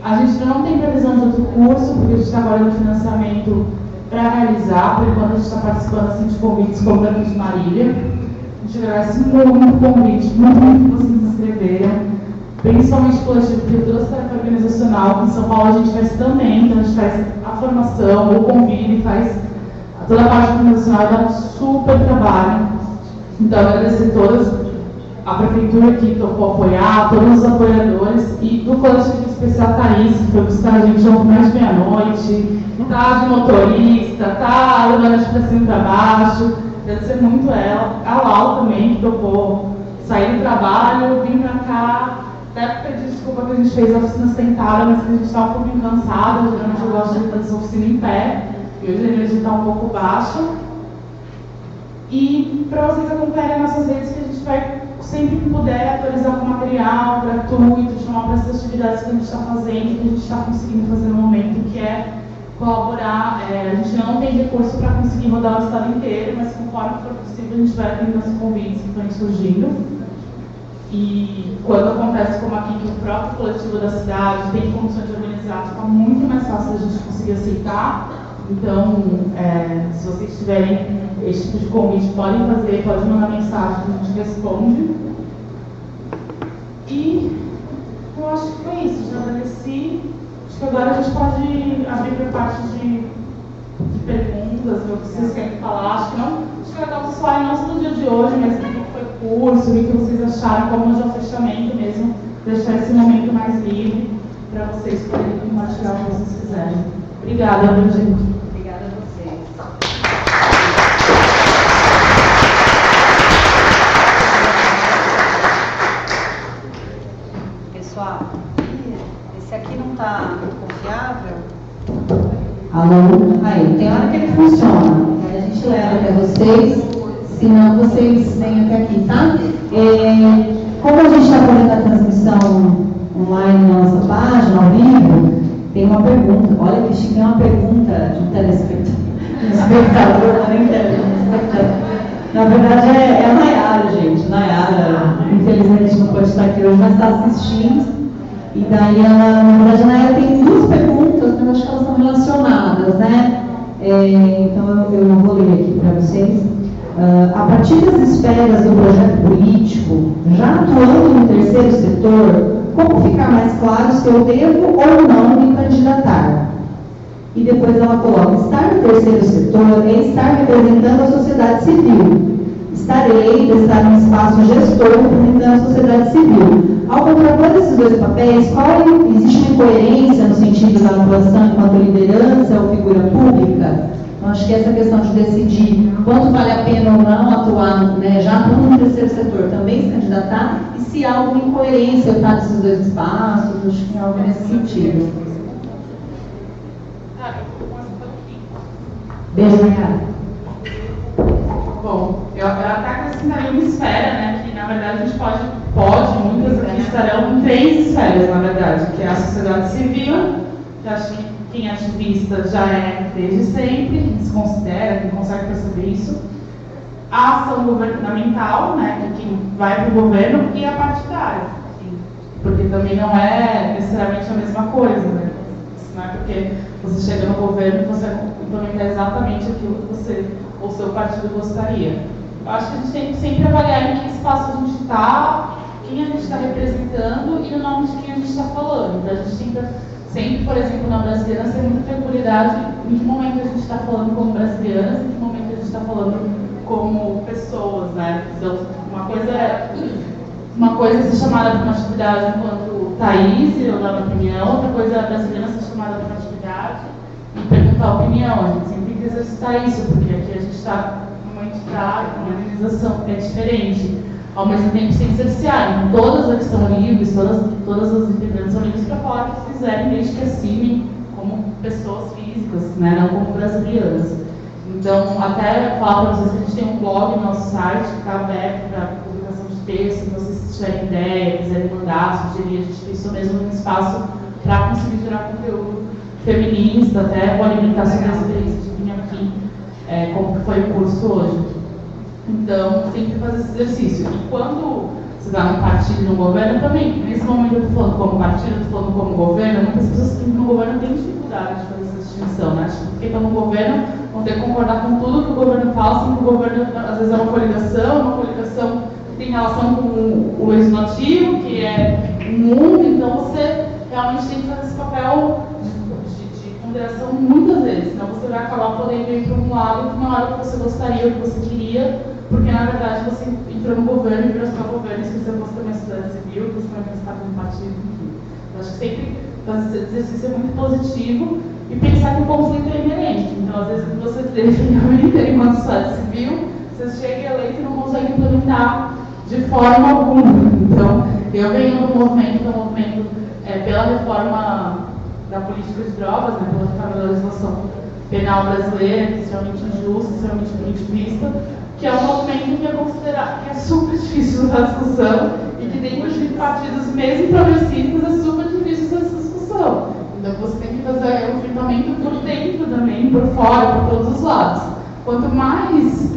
A gente não tem previsão de outro curso, porque a gente está agora no financiamento para realizar, por enquanto a gente está participando assim, de convites como daqui de Marília. A gente agradece muito convite, muito que vocês se inscreveram, principalmente o coletivo de toda essa tarefa organizacional, que em São Paulo a gente faz também, então a gente faz a formação, o convite, faz toda a parte organizacional, dá um super trabalho. Então, agradecer todas, a prefeitura que topou apoiar, todos os apoiadores e do coletivo especial Thaís, que foi buscar a gente ontem mais de meia-noite, tá de motorista, tá levando a gente para cima e para baixo. Agradecer muito ela, a Laura também, que topou sair do trabalho, vir para cá, até pedir desculpa que a gente fez a oficina sentada, mas que a gente estava um pouquinho cansada, geralmente eu gosto de fazer essa oficina em pé, e hoje a energia está um pouco baixa. E para vocês acompanharem nossas redes, que a gente vai, sempre que puder, atualizar com material gratuito, chamar para essas atividades que a gente está fazendo, que a gente está conseguindo fazer no momento, que é colaborar. A gente não tem recurso para conseguir rodar o estado inteiro, mas conforme for possível, a gente vai atendendo os convites que estão surgindo. E quando acontece como aqui, que o próprio coletivo da cidade tem condições de organizar, fica muito mais fácil a gente conseguir aceitar. Então, se vocês tiverem esse tipo de convite, podem fazer, podem mandar mensagem que a gente responde. E eu acho que foi isso, já agradeci. Acho que agora a gente pode abrir para a parte de perguntas, ver o que vocês querem falar. Acho que legal vocês falarem não só do dia de hoje, mas do que foi o curso, o que vocês acharam, como hoje é o fechamento mesmo, deixar esse momento mais livre para vocês poderem compartilhar o que vocês quiserem. Obrigada, gente. Obrigada a vocês. Pessoal, esse aqui não está confiável? Alô? Aí, tem hora que ele funciona. Aí a gente leva até vocês, senão vocês vêm até aqui, tá? Como a gente está fazendo a transmissão online na nossa página, ao vivo, tem uma pergunta. Olha que chique, tem uma pergunta de um telespectador na internet. Na verdade é a Nayara, gente. Nayara, infelizmente não pode estar aqui hoje, mas está assistindo. E daí, na verdade, a Nayara tem 2 perguntas, mas acho que elas são relacionadas, né? Então eu vou ler aqui para vocês. A partir das esferas do projeto político, já atuando no terceiro setor, como ficar mais claro se eu devo ou não me candidatar? E depois ela coloca, estar no terceiro setor é estar representando a sociedade civil. Estarei de estar no espaço gestor representando a sociedade civil. Ao contrapor desses 2 papéis, existe uma incoerência no sentido da atuação enquanto liderança ou figura pública? Então, acho que essa questão de decidir quanto vale a pena ou não atuar, né, já no terceiro setor, também se candidatar, e se há alguma incoerência estar nesses dois espaços, acho que é algo nesse sentido. Beijo, Nayara. Bom, eu até acrescentaria uma esfera, né, que na verdade a gente pode, muitas aqui estarão em 3 esferas, na verdade, que é a sociedade civil, que acho que quem é ativista já é desde sempre, quem se considera, quem consegue perceber isso, a ação governamental, né, que quem vai para o governo, e a partidária, porque também não é necessariamente a mesma coisa, né? Não é porque você chega no governo e você vai implementar exatamente aquilo que você ou seu partido gostaria. Eu acho que a gente tem que sempre avaliar em que espaço a gente está, quem a gente está representando e no nome de quem a gente está falando. Então, a gente tenta sempre, por exemplo, na Brasiliana, ter muita peculiaridade em que momento a gente está falando como brasilianas, em que momento a gente está falando como pessoas, né? Então, uma coisa é ser chamada para uma atividade enquanto Thaís, eu dar uma opinião, outra coisa é a brasileira ser chamada para uma atividade e perguntar a opinião. A gente sempre tem que exercitar isso, porque aqui a gente está numa entidade, numa organização que é diferente. Ao mesmo tempo, sem cercear. Então, todas as que estão livres, todas as integrantes são livres para falar o que quiserem, desde que assinem como pessoas físicas, né, não como brasileiras. Então, até falar para vocês que a gente tem um blog no nosso site que está aberto para publicação de texto, se vocês tiverem ideia, quiserem mandar, sugerir, a gente pensou mesmo num espaço para conseguir gerar conteúdo feminista, até vou alimentar sobre a experiência de vir aqui, como que foi o curso hoje. Então, sempre fazer esse exercício. E quando você está num partido e num governo, também, nesse momento eu estou falando como partido, eu estou falando como governo, muitas pessoas que no governo têm dificuldade de fazer essa distinção, né? Porque estão no governo, vão ter que concordar com tudo que o governo fala, assim que o governo, às vezes, é uma coligação que tem relação com o legislativo, que é o mundo, então você realmente tem que fazer esse papel de ponderação muitas vezes, senão você vai acabar podendo ir para um lado que não era o que você gostaria, o que você queria, porque na verdade você entrou no governo e virou só governo, se você fosse também sociedade civil, você também está com um partido, enfim. Eu acho que sempre fazer esse exercício é muito positivo e pensar que o conflito é inerente. Então, às vezes, você define a vida inteira enquanto sociedade civil, você chega eleito e não consegue implementar de forma alguma. Então, eu venho do movimento, pela reforma da política de drogas, né, pela reforma da legislação penal brasileira, que é extremamente injusta, extremamente punitivista, que é um movimento que é considerado que é super difícil essa discussão e que tem inclusive partidos mesmo progressistas, é super difícil essa discussão. Então você tem que fazer o enfrentamento por dentro também, por fora, por todos os lados. Quanto mais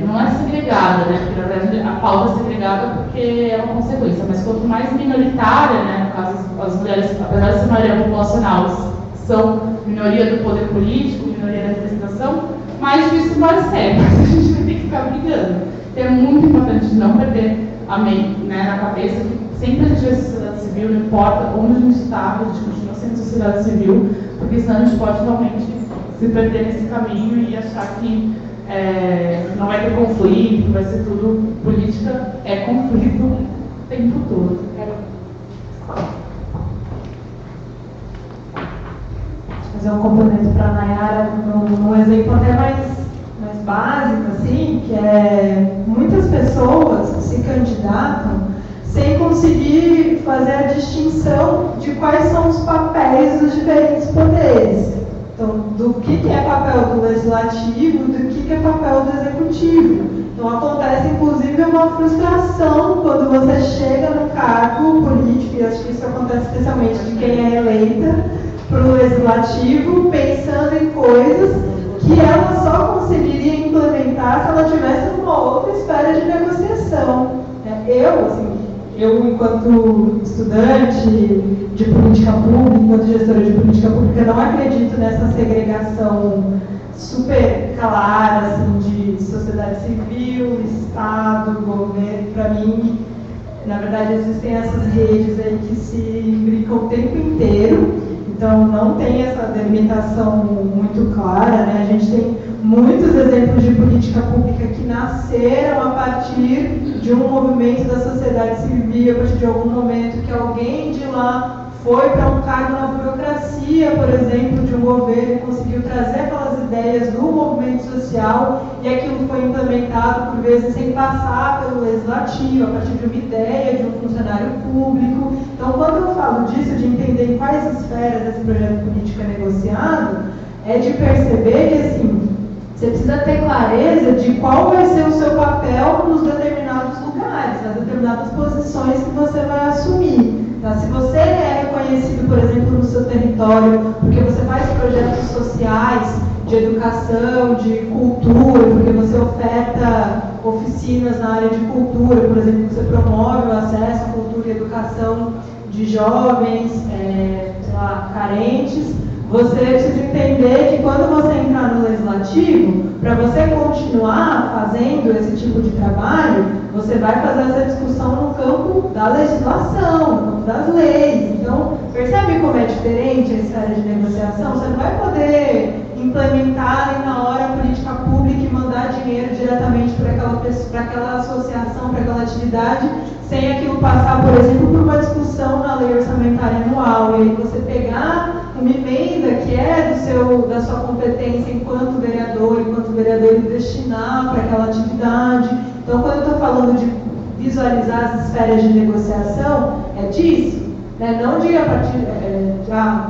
não é segregada, né? Porque na verdade a pauta é segregada porque é uma consequência, mas quanto mais minoritária, né? No caso as mulheres, apesar de ser maioria populacional, são minoria do poder político, minoria da representação, mais difícil vai ser, mas a gente vai ter que ficar brigando. Então é muito importante não perder a mente, né, na cabeça que sempre a gente vai ser sociedade civil, não importa onde a gente está, a gente continua sendo sociedade civil, porque senão a gente pode realmente se perder nesse caminho e achar que não vai ter conflito, vai ser tudo política, é conflito o tempo todo. Fazer um complemento para a Nayara num exemplo até mais básico, assim, que é muitas pessoas se candidatam sem conseguir fazer a distinção de quais são os papéis dos diferentes poderes. Então, do que é papel do legislativo, do que é papel do executivo. Então, acontece, inclusive, uma frustração quando você chega no cargo político, e acho que isso acontece especialmente de quem é eleita, para o legislativo, pensando em coisas que ela só conseguiria implementar se ela tivesse uma outra esfera de negociação. Eu, enquanto estudante de política pública, enquanto gestora de política pública, não acredito nessa segregação super clara, assim, de sociedade civil, Estado, governo. Para mim, na verdade, existem essas redes aí que se brincam o tempo inteiro. Então, não tem essa delimitação muito clara, né? A gente tem muitos exemplos de política pública que nasceram a partir de um movimento da sociedade civil, a partir de algum momento que alguém de lá foi para um cargo na burocracia, por exemplo, de um governo, conseguiu trazer aquelas ideias do movimento social e aquilo foi implementado, por vezes, sem passar pelo legislativo, a partir de uma ideia de um funcionário público. Então, quando eu falo disso, de entender em quais esferas esse projeto político é negociado, é de perceber que, assim, você precisa ter clareza de qual vai ser o seu papel nos determinados lugares, nas determinadas posições que você vai assumir. Tá? Se você é reconhecido, por exemplo, no seu território, porque você faz projetos sociais, de educação, de cultura, porque você oferta oficinas na área de cultura, por exemplo, você promove o acesso à cultura e educação de jovens, carentes, você precisa entender que quando você entrar no legislativo, para você continuar fazendo esse tipo de trabalho, você vai fazer essa discussão no campo da legislação, no campo das leis. Então, percebe como é diferente a esfera de negociação? Você não vai poder implementar ali na hora a política pública e mandar dinheiro diretamente para aquela associação, para aquela atividade, sem aquilo passar, por exemplo, por uma discussão na lei orçamentária anual. E aí você pegar uma emenda que é da sua competência enquanto vereador, e destinar para aquela atividade. Então, quando eu estou falando de visualizar as esferas de negociação, é disso. Né? Não de a partir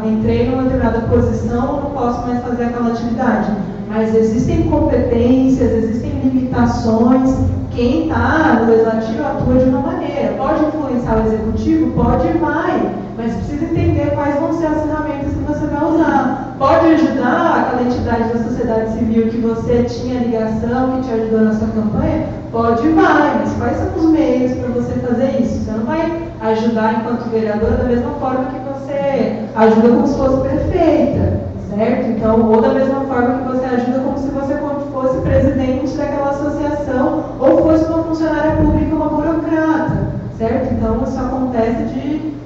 entrei numa determinada posição, não posso mais fazer aquela atividade. Mas existem competências, existem limitações. Quem está no legislativo atua de uma maneira. Pode influenciar o executivo? Pode e vai. Mas precisa entender quais vão ser as ferramentas que você vai usar. Pode ajudar aquela entidade da sociedade civil que você tinha ligação, que te ajudou na sua campanha? Pode e vai. Mas quais são os meios para você fazer isso? Você não vai ajudar enquanto vereadora da mesma forma que você ajuda como se fosse prefeita, certo? Então, ou da mesma forma que você ajuda como se você fosse presidente daquela associação ou fosse uma funcionária pública, uma burocrata, certo? Então, isso acontece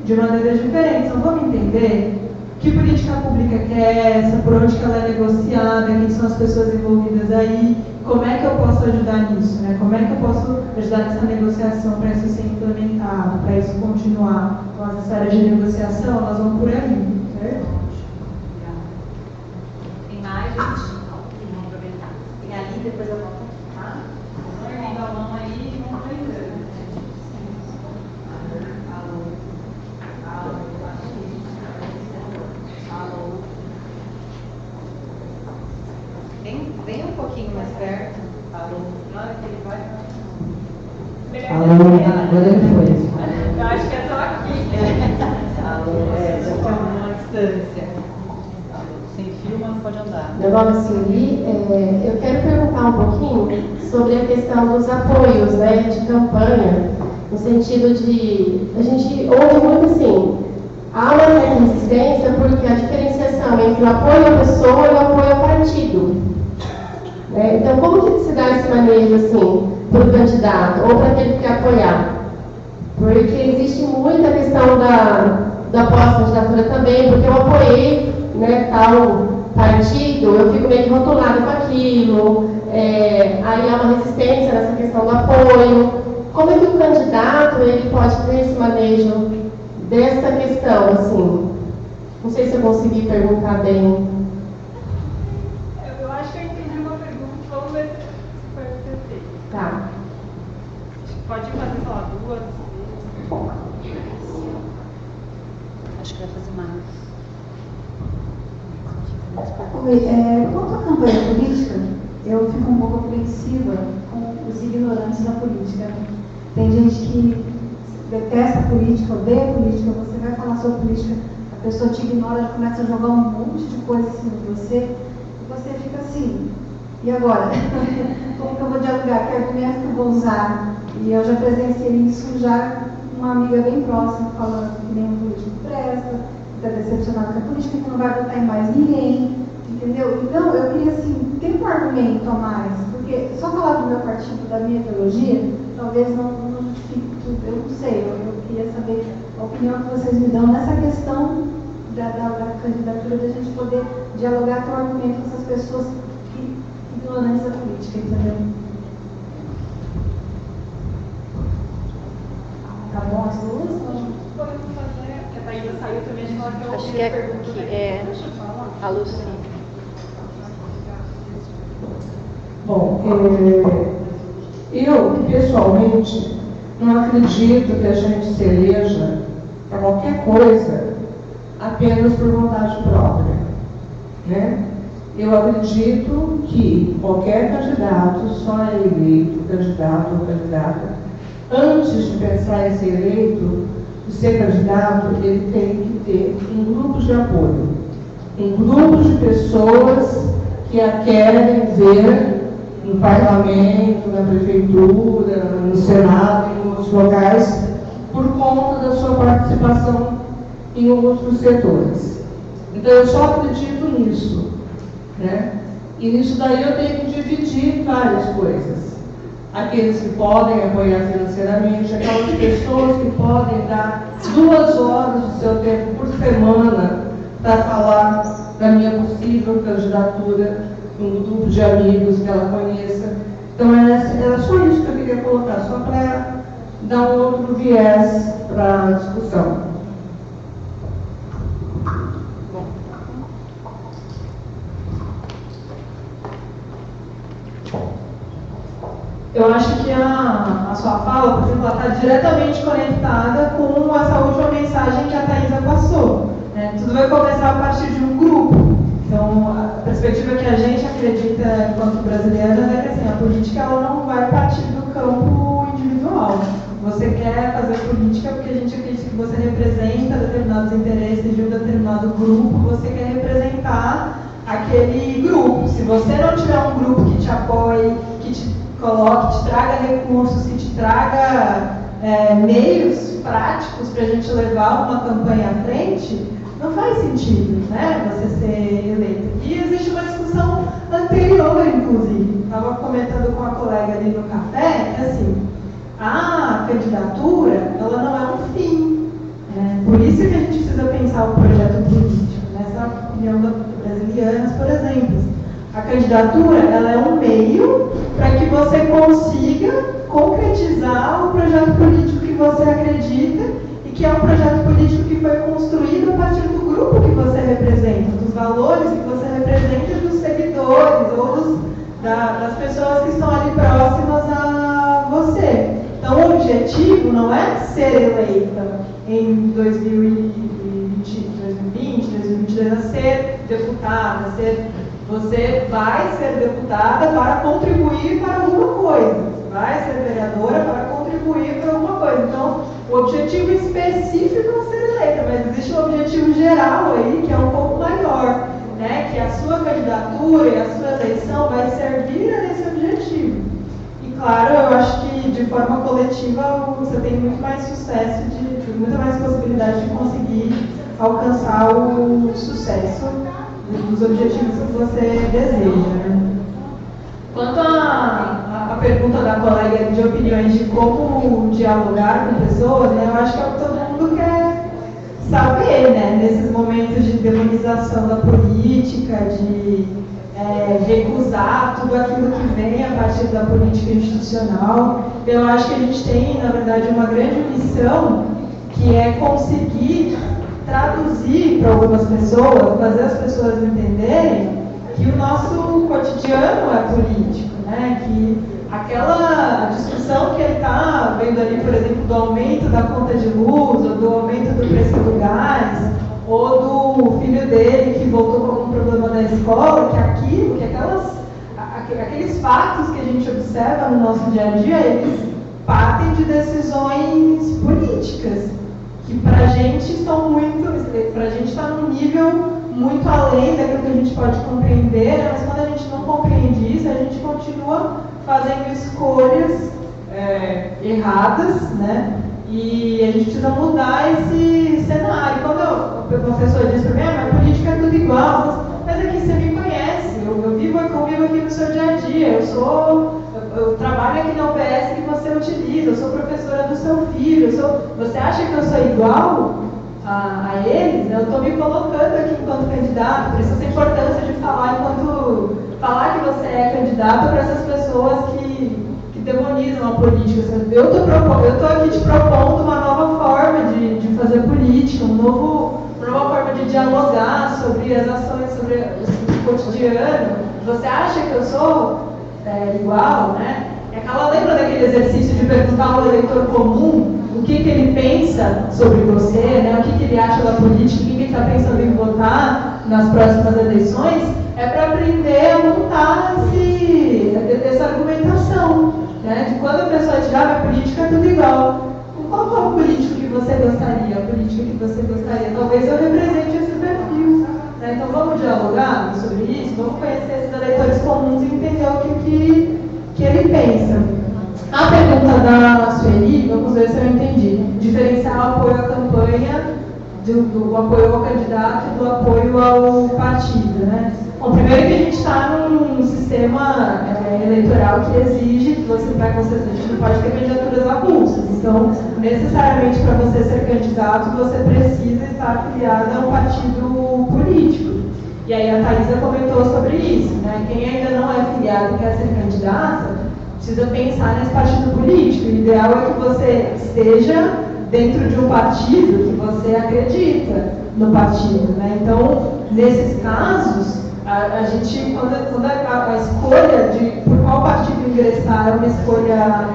de maneiras diferentes. Então, vamos entender que política pública que é essa, por onde que ela é negociada, quem são as pessoas envolvidas aí, como é que eu posso ajudar nisso, né? Como é que eu posso ajudar nessa negociação para isso ser implementado, para isso continuar. Então, as esferas de negociação, elas vão por aí, certo? Tem mais, gente? Vamos aproveitar. Tem ali, depois eu volto. Tá? Vamos erguendo a mão aí e vamos aprendendo. Alô. Vem um pouquinho mais perto. Alô. Na hora que ele vai. Alô, agora ele foi. Eu acho que é só aqui. Alô, já está uma distância. Sem fio, mas não pode andar. Meu nome é Sueli. Eu quero perguntar um pouquinho sobre a questão dos apoios, né, de campanha, no sentido de, a gente ouve muito assim, há uma certa resistência porque a diferenciação entre o apoio à pessoa e o apoio ao partido. Né? Então, como que se dá esse manejo assim, para o candidato ou para aquele que quer apoiar? Porque existe muita questão da pós-candidatura também, porque eu apoiei, né, tal partido, eu fico meio que rotulado com aquilo, aí há uma resistência nessa questão do apoio. Como é que o candidato ele pode ter esse manejo dessa questão, assim? Não sei se eu consegui perguntar bem. Eu acho que eu entendi uma pergunta, vamos ver se foi perfeito. Tá. Pode fazer, sei lá, 2 vezes. Acho que vai fazer mais. Oi, quanto à campanha política, eu fico um pouco apreensiva com os ignorantes da política. Tem gente que detesta a política, odeia a política, você vai falar sobre política, a pessoa te ignora, ela começa a jogar um monte de coisa assim em você, e você fica assim, e agora? Como que eu vou dialogar? Que argumento que eu vou usar? E eu já presenciei isso já com uma amiga bem próxima, falando que nenhum político presta, que está decepcionado com a política, que não vai votar em mais ninguém, entendeu? Então, eu queria, assim, ter um argumento a mais, porque só falar do meu partido, da minha ideologia, talvez não justifique tudo, eu não sei, eu queria saber a opinião que vocês me dão nessa questão da candidatura, da gente poder dialogar com o argumento dessas pessoas ignorantes da política, entendeu? Tá bom as duas? Podemos fazer, Thaisa saiu também, a gente vai ter Acho que é a Lucy. Bom, eu, pessoalmente, não acredito que a gente se eleja para qualquer coisa apenas por vontade própria, né? Eu acredito que qualquer candidato só é eleito, candidato ou candidata, antes de pensar em ser eleito, de ser candidato, ele tem que ter um grupo de apoio, um grupo de pessoas que a querem ver no parlamento, na prefeitura, no Senado, em outros locais, por conta da sua participação em outros setores. Então, eu só acredito nisso, né? E nisso daí eu tenho que dividir várias coisas. Aqueles que podem apoiar financeiramente, aquelas pessoas que podem dar 2 horas do seu tempo por semana para falar da minha possível candidatura um grupo de amigos que ela conheça. Então, era só isso que eu queria colocar, só para dar um outro viés para a discussão. Eu acho que a sua fala, por exemplo, está diretamente conectada com essa última mensagem que a Thaisa passou, né? Tudo vai começar a partir de um grupo. Então, a perspectiva que a gente acredita enquanto brasileiras é que assim, a política ela não vai partir do campo individual. Você quer fazer política porque a gente acredita que você representa determinados interesses de um determinado grupo, você quer representar aquele grupo. Se você não tiver um grupo que te apoie, que te coloque, que te traga recursos, que te traga meios práticos para a gente levar uma campanha à frente, não faz sentido, né, você ser eleito. E existe uma discussão anterior, inclusive. Estava comentando com a colega ali no café, que assim, a candidatura, ela não é um fim. Por isso que a gente precisa pensar o projeto político. Nessa opinião das brasilianas, por exemplo. A candidatura, ela é um meio para que você consiga concretizar o projeto político que você acredita e que é um projeto político que foi construído a partir do grupo que você representa, dos valores que você representa, dos seguidores ou das pessoas que estão ali próximas a você. Então, o objetivo não é ser eleita em 2020, 2022, a ser deputada, você vai ser deputada para contribuir para alguma coisa, vai ser vereadora para contribuir para alguma coisa. Então, o objetivo específico é ser eleita, mas existe um objetivo geral aí que é um pouco maior, né? Que a sua candidatura e a sua eleição vai servir a esse objetivo. E claro, eu acho que de forma coletiva você tem muito mais sucesso, muita mais possibilidade de conseguir alcançar o sucesso dos objetivos que você deseja, né? Quanto à pergunta da colega de opiniões de como dialogar com pessoas, né, eu acho que é o que todo mundo quer saber, né, nesses momentos de demonização da política, de recusar tudo aquilo que vem a partir da política institucional. Eu acho que a gente tem, na verdade, uma grande missão, que é conseguir traduzir para algumas pessoas, fazer as pessoas entenderem que o nosso cotidiano é político, né? Que aquela discussão que ele está vendo ali, por exemplo, do aumento da conta de luz, ou do aumento do preço do gás, ou do filho dele que voltou com algum problema da escola, aqueles fatos que a gente observa no nosso dia a dia, eles partem de decisões políticas, que para a gente está num nível muito além daquilo que a gente pode compreender, mas quando a gente não compreende isso, a gente continua fazendo escolhas erradas, né? E a gente precisa mudar esse cenário. Quando o professor diz para mim, mas a política é tudo igual, mas aqui você me conhece, eu convivo aqui no seu dia a dia, eu trabalho aqui na UBS que você utiliza, eu sou professora do seu filho, você acha que eu sou igual a eles? Eu estou me colocando aqui enquanto candidato, por isso essa importância de falar que você é candidato para essas pessoas que demonizam a política. Eu estou aqui te propondo uma nova forma de fazer política, política, uma nova forma de dialogar sobre as ações, sobre o cotidiano. Você acha que eu sou igual, né? Lembra daquele exercício de perguntar ao eleitor comum o que ele pensa sobre você, né? O que ele acha da política, o que ele está pensando em votar nas próximas eleições? É para aprender a montar essa argumentação, né? De quando a pessoa diz, a política é tudo igual. Qual é o político que você gostaria? A política que você gostaria? Talvez eu represente esse perfil. Né? Então vamos dialogar sobre isso, vamos conhecer esses eleitores comuns e entender o que ele pensa. A pergunta da Sueli, vamos ver se eu entendi. Diferenciar o apoio à campanha, do apoio ao candidato e do apoio ao partido, né? Bom, primeiro que a gente está num sistema eleitoral que exige que a gente não pode ter candidaturas avulsas. Então, necessariamente para você ser candidato, você precisa estar afiliado a um partido político. E aí a Thaisa comentou sobre isso, né? Quem ainda não é afiliado e quer ser candidato, precisa pensar nesse partido político. O ideal é que você esteja dentro de um partido que você acredita no partido, né? Então, nesses casos, a gente, quando a escolha de por qual partido ingressar é uma escolha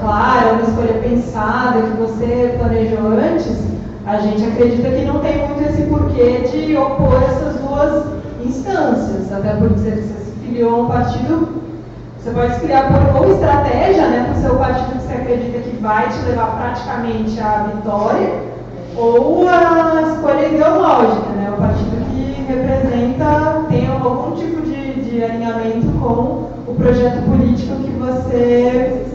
clara, uma escolha pensada, que você planejou antes, a gente acredita que não tem muito esse porquê de opor essas duas instâncias, até porque você se filiou a um partido. Você pode se criar por ou estratégia, né, para o seu partido que você acredita que vai te levar praticamente à vitória, ou a escolha ideológica, né, o partido que representa, tem algum tipo de alinhamento com o projeto político que você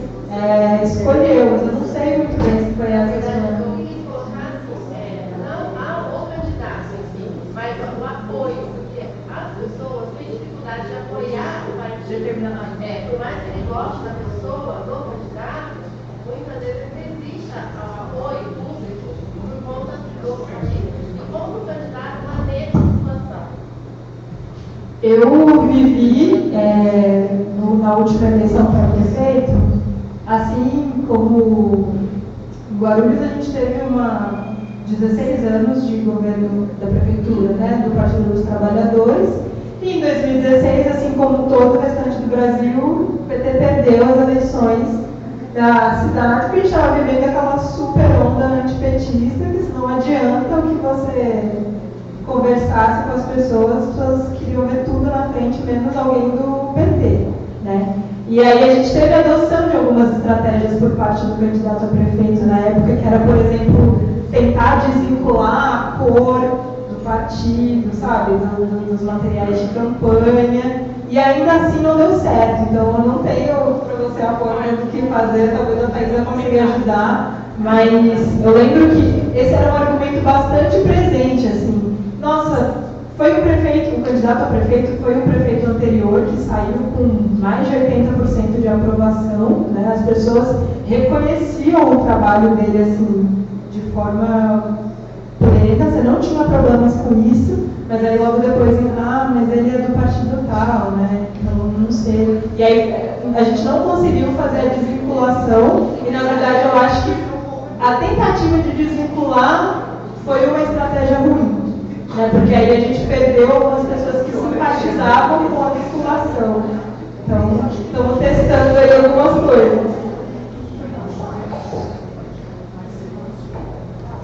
escolheu. Mas eu não sei muito bem se foi essa a sua... De apoiar o partido, por mais que ele goste da pessoa, do candidato, muitas vezes resiste ao apoio público por conta do partido. E como o candidato maneja a situação? Eu vivi, na última eleição para prefeito, assim como em Guarulhos, a gente teve 16 anos de governo da prefeitura, né, do Partido dos Trabalhadores. E em 2016, assim como todo o restante do Brasil, o PT perdeu as eleições da cidade, porque a gente estava vivendo aquela super onda antipetista, que não adianta o que você conversasse com as pessoas queriam ver tudo na frente, menos alguém do PT, né? E aí a gente teve a adoção de algumas estratégias por parte do candidato a prefeito na época, que era, por exemplo, tentar desvincular a cor partido, sabe, dos materiais de campanha, e ainda assim não deu certo. Então eu não tenho para você a forma do que fazer, talvez a Thaisa consiga ajudar, mas eu lembro que esse era um argumento bastante presente, assim. Nossa, o candidato a prefeito foi um prefeito anterior que saiu com mais de 80% de aprovação, né? As pessoas reconheciam o trabalho dele, assim, de forma plena, você não tinha problemas com isso, mas aí logo depois, mas ele é do partido tal, né? Então, não sei. E aí a gente não conseguiu fazer a desvinculação, e na verdade eu acho que a tentativa de desvincular foi uma estratégia ruim, né? Porque aí a gente perdeu algumas pessoas que simpatizavam com a vinculação. Então, estamos testando aí algumas coisas.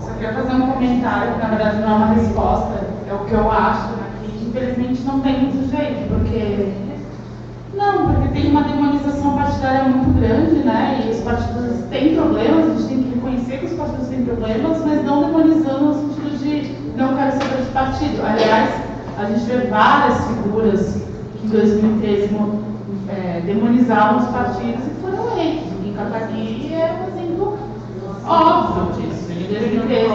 Eu quero fazer um comentário, que na verdade não é uma resposta, é o que eu acho, né, que infelizmente não tem muito jeito, porque tem uma demonização partidária muito grande, né, e os partidos têm problemas, a gente tem que reconhecer que os partidos têm problemas, mas não demonizando no sentido de não quero saber de partido. Aliás, a gente vê várias figuras que em 2013 demonizavam os partidos e foram eleitos. O Kim Kataguiri é um exemplo óbvio disso. Em 2013,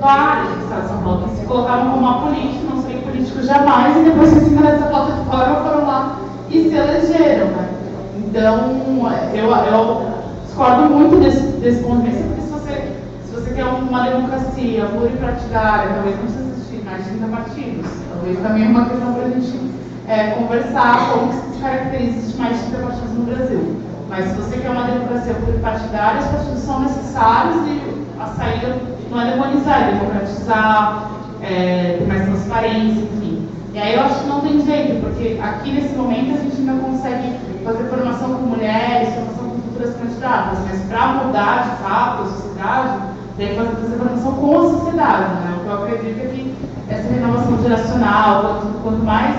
vários do Estado de São Paulo que se colocavam como apolíticos, não serem políticos jamais, e depois que se nessa plataforma foram lá e se elegeram, né? Então, eu discordo muito desse ponto de vista, porque se você quer uma democracia pluripartidária, talvez não precisa existir mais de 30 partidos, talvez também é uma questão para a gente conversar como que se caracteriza existir mais de 30 partidos no Brasil. Mas se você quer uma democracia pluripartidária, os partidos são necessários e a saída não é demonizar, é democratizar, ter mais transparência, enfim. E aí eu acho que não tem jeito, porque aqui nesse momento a gente ainda consegue fazer formação com mulheres, formação com futuras candidatas, mas para mudar de fato a sociedade, tem que fazer formação com a sociedade, né? O que eu acredito é que essa renovação geracional, quanto mais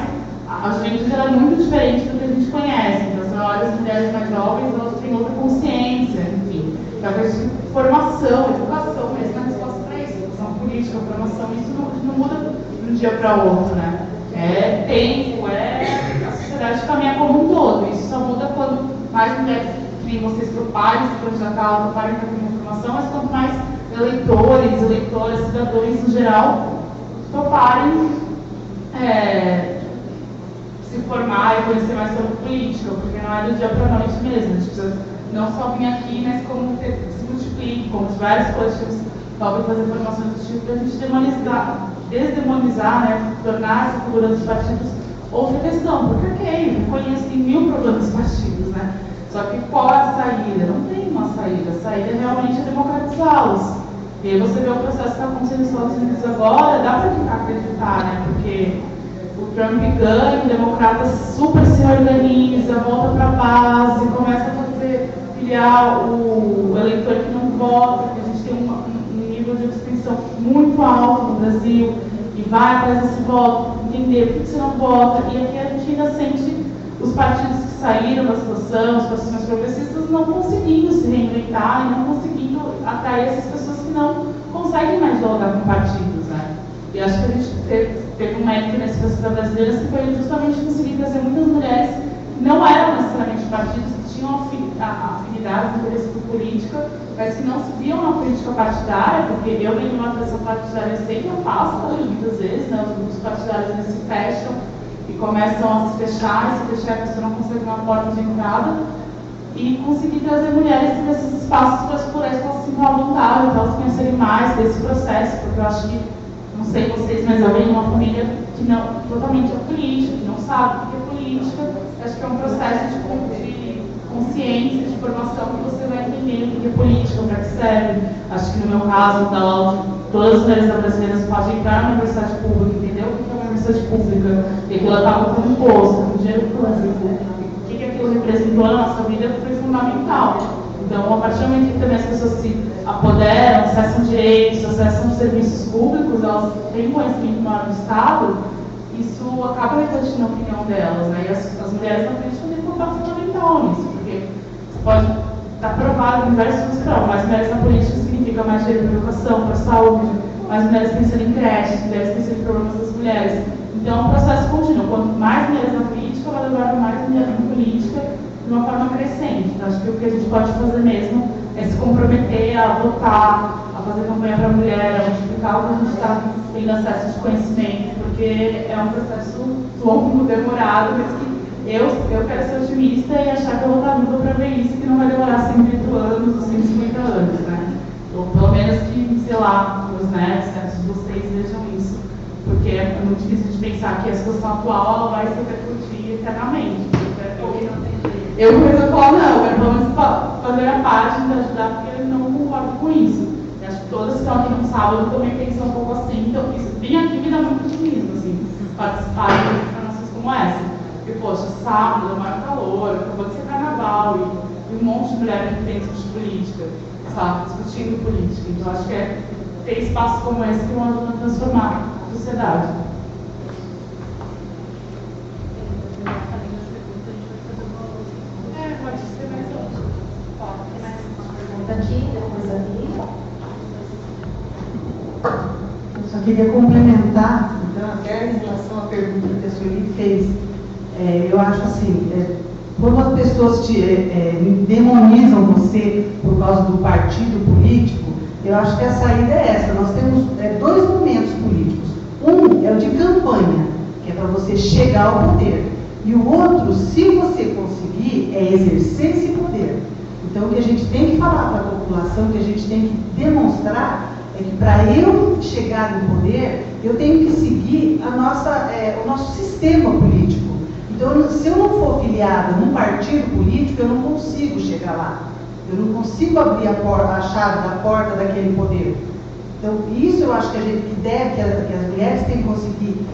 a juventude ela é muito diferente do que a gente conhece. Então, você olha as mulheres mais jovens, elas têm outra consciência, enfim. Então, a formação, educação mesmo é a resposta para isso. Educação política, formação, isso não muda de um dia para o outro, né? É tempo, a sociedade caminha como um todo. Isso só muda quando mais mulheres, que vocês proparem, se candidatar, proparem para ter informação, mas quanto mais eleitores, eleitoras, cidadãos em geral, toparem se formar e conhecer mais sobre política, porque não é do dia para a noite mesmo. A gente precisa não só vir aqui, mas como se multiplique, como vários coletivos podem fazer formações do tipo para a gente desdemonizar, né, tornar essa figura dos partidos outra questão, porque ok, eu conheço tem 1000 problemas dos partidos, né? Só que qual é a saída? Não tem uma saída. A saída realmente é democratizá-los. E aí você vê o processo que está acontecendo nos Estados Unidos agora, dá para tentar acreditar, né? Porque o Trump ganha, o democrata super se organiza, volta para a base, começa a fazer filiar o eleitor que não vota, porque a gente tem um nível de abstenção muito alto no Brasil, e vai atrás desse voto, entender por que você não vota, e aqui a gente ainda sente os partidos que saíram da situação, os partidos mais progressistas, não conseguindo se reinventar e não conseguindo atrair essas pessoas que não conseguem mais dialogar com partidos, né? E acho que a gente teve um mérito nesse processo brasileiro que foi justamente conseguir trazer muitas mulheres que não eram necessariamente partidos, que tinham afinidade, interesse por política, mas que não se viam na política partidária, porque eu venho de uma tradição partidária, eu sei que afasta muitas vezes, né? Os grupos partidários eles se fecham e começam a se fechar, e se fechar a pessoa não consegue uma porta de entrada, e conseguir trazer mulheres nesses espaços para explorar que elas se sintam à vontade, para elas conhecerem mais desse processo, porque eu acho que, não sei vocês, mas eu venho de uma família que não totalmente é política, que não sabe o que é política. Acho que é um processo de consciência, de formação, que você vai entender o que é política, para que serve. Acho que no meu caso, da aula, todas as mulheres brasileiras podem entrar na universidade pública, entender o que é uma universidade pública, e aquilo ela está com imposto, com dinheiro público. O que aquilo representou na nossa vida foi fundamental. Então, a partir do momento que também as pessoas se apoderam, acessam direitos, acessam serviços públicos, elas têm conhecimento maior do Estado, isso acaba refletindo a opinião delas, né? E as mulheres na política têm um papel fundamental nisso, porque você pode estar provado em diversos estudos, mais mulheres na política significa mais dinheiro para educação, para saúde, mais mulheres pensando em creches, mulheres pensando em problemas das mulheres. Então, é um processo contínuo. Quanto mais mulheres na política, vai levar mais mulheres na política de uma forma crescente. Então, acho que o que a gente pode fazer mesmo é se comprometer a votar, a fazer campanha para a mulher, a multiplicar o que a gente está tendo acesso de conhecimento, porque é um processo longo, demorado, mas que eu quero ser otimista e achar que eu vou estar viva para ver isso, que não vai demorar 120 anos ou 150 anos, né? Ou pelo menos que, sei lá, os netos de vocês vejam isso, porque é muito difícil de pensar que a situação atual ela vai se repercutir eternamente. Eu, por exemplo, falo, não, eu quero pelo menos fazer a parte de ajudar, porque eu não concordo com isso. Eu acho que todas que estão aqui no sábado também pensam um pouco assim, então isso vim aqui me dá muito otimismo, assim, participar de informações como essa. Porque, poxa, sábado, é o maior calor, acabou de ser carnaval, e um monte de mulheres que pensam de política, sabe, discutindo política. Então, acho que é ter espaços como esse que vão ajudar a transformar a sociedade. Eu só queria complementar, então, até em relação à pergunta que a senhora fez. Eu acho assim, quando as pessoas demonizam você por causa do partido político, eu acho que a saída é essa. Nós temos dois momentos políticos. Um é o de campanha, que é para você chegar ao poder. E o outro, se você conseguir, é exercer esse poder. Então, o que a gente tem que falar para a população, o que a gente tem que demonstrar, é que para eu chegar no poder, eu tenho que seguir o nosso sistema político. Então, se eu não for filiada num partido político, eu não consigo chegar lá. Eu não consigo abrir a chave da porta daquele poder. Então, isso eu acho que que as mulheres têm que conseguir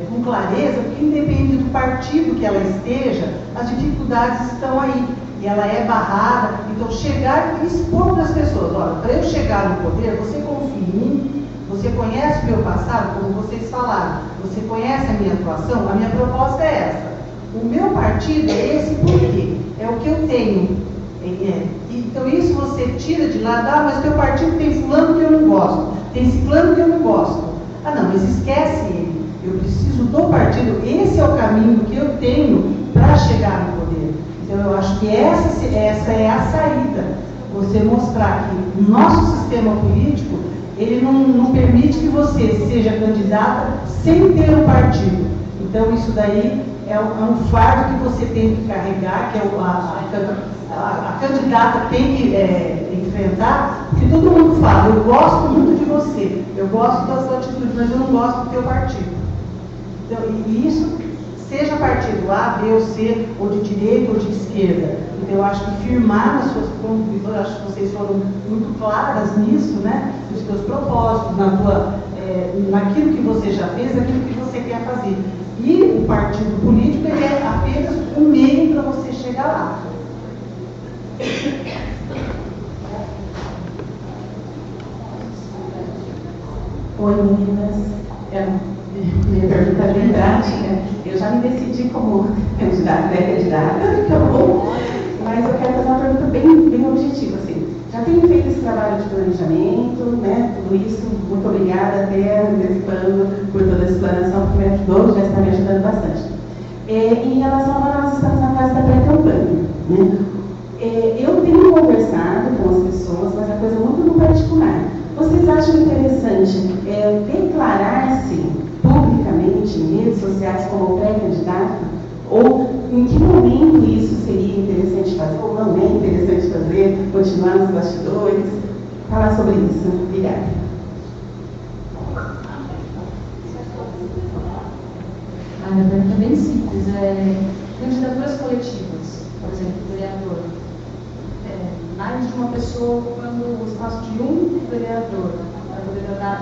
com clareza, porque independente do partido que ela esteja, as dificuldades estão aí. E ela é barrada. Então, chegar e expor para as pessoas, olha, para eu chegar no poder, você confia em mim, você conhece o meu passado, como vocês falaram, você conhece a minha atuação, a minha proposta é essa. O meu partido é esse porque é o que eu tenho. Então isso você tira de lá, mas teu partido tem fulano que eu não gosto, tem ciclano que eu não gosto. Ah não, mas esquece ele. Eu preciso do partido, esse é o caminho que eu tenho para chegar no poder. Então eu acho que essa é a saída. Você mostrar que o nosso sistema político, ele não permite que você seja candidata sem ter um partido. Então isso daí é um fardo que você tem que carregar, que a candidata tem que enfrentar, porque todo mundo fala, eu gosto muito de você, eu gosto da sua atitude, mas eu não gosto do teu partido. Então, e isso, seja partido A, B ou C, ou de direita ou de esquerda. Então eu acho que firmar nas suas convicções, eu acho que vocês foram muito claras nisso, né? Nos seus propósitos, naquilo que você já fez, naquilo que você quer fazer. E o partido político ele é apenas um meio para você chegar lá. Oi, meninas. Minha pergunta é bem prática. Eu já me decidi como candidata, que eu vou, mas eu quero fazer uma pergunta bem objetiva. Assim. Já tenho feito esse trabalho de planejamento, né? Tudo isso, muito obrigada até antecipando por toda a explanação, porque me ajudou, já está me ajudando bastante. Em relação a nós estamos na fase da pré-campanha, né? Eu tenho conversado com as pessoas, mas é coisa muito no particular. Vocês acham interessante declarar-se publicamente em redes sociais como pré-candidato? Ou em que momento isso seria interessante fazer? Ou não é interessante fazer? Continuar nos bastidores? Falar sobre isso. Obrigada. A minha pergunta é bem simples. Candidaturas coletivas, por exemplo, vereador. Mais de uma pessoa ocupando o espaço de um vereador para poder tratar.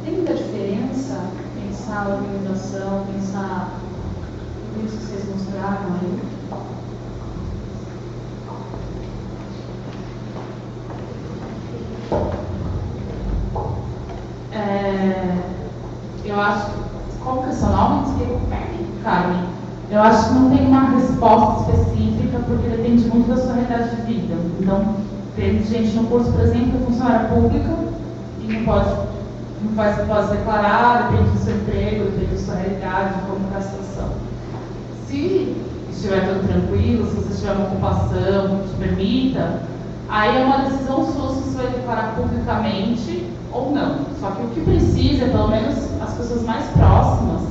Tem muita diferença pensar a organização, pensar tudo isso que vocês mostraram aí? Eu acho. Como que é seu nome? Carmen. Eu acho que não tem uma resposta específica, porque depende muito da sua realidade de vida. Então, tem gente no curso, por exemplo, que é funcionária pública e não pode declarar, depende do seu emprego, depende da sua realidade, de como está a situação. Se estiver tudo tranquilo, se você tiver uma ocupação que te permita, aí é uma decisão sua se você vai declarar publicamente ou não. Só que o que precisa é, pelo menos, as pessoas mais próximas,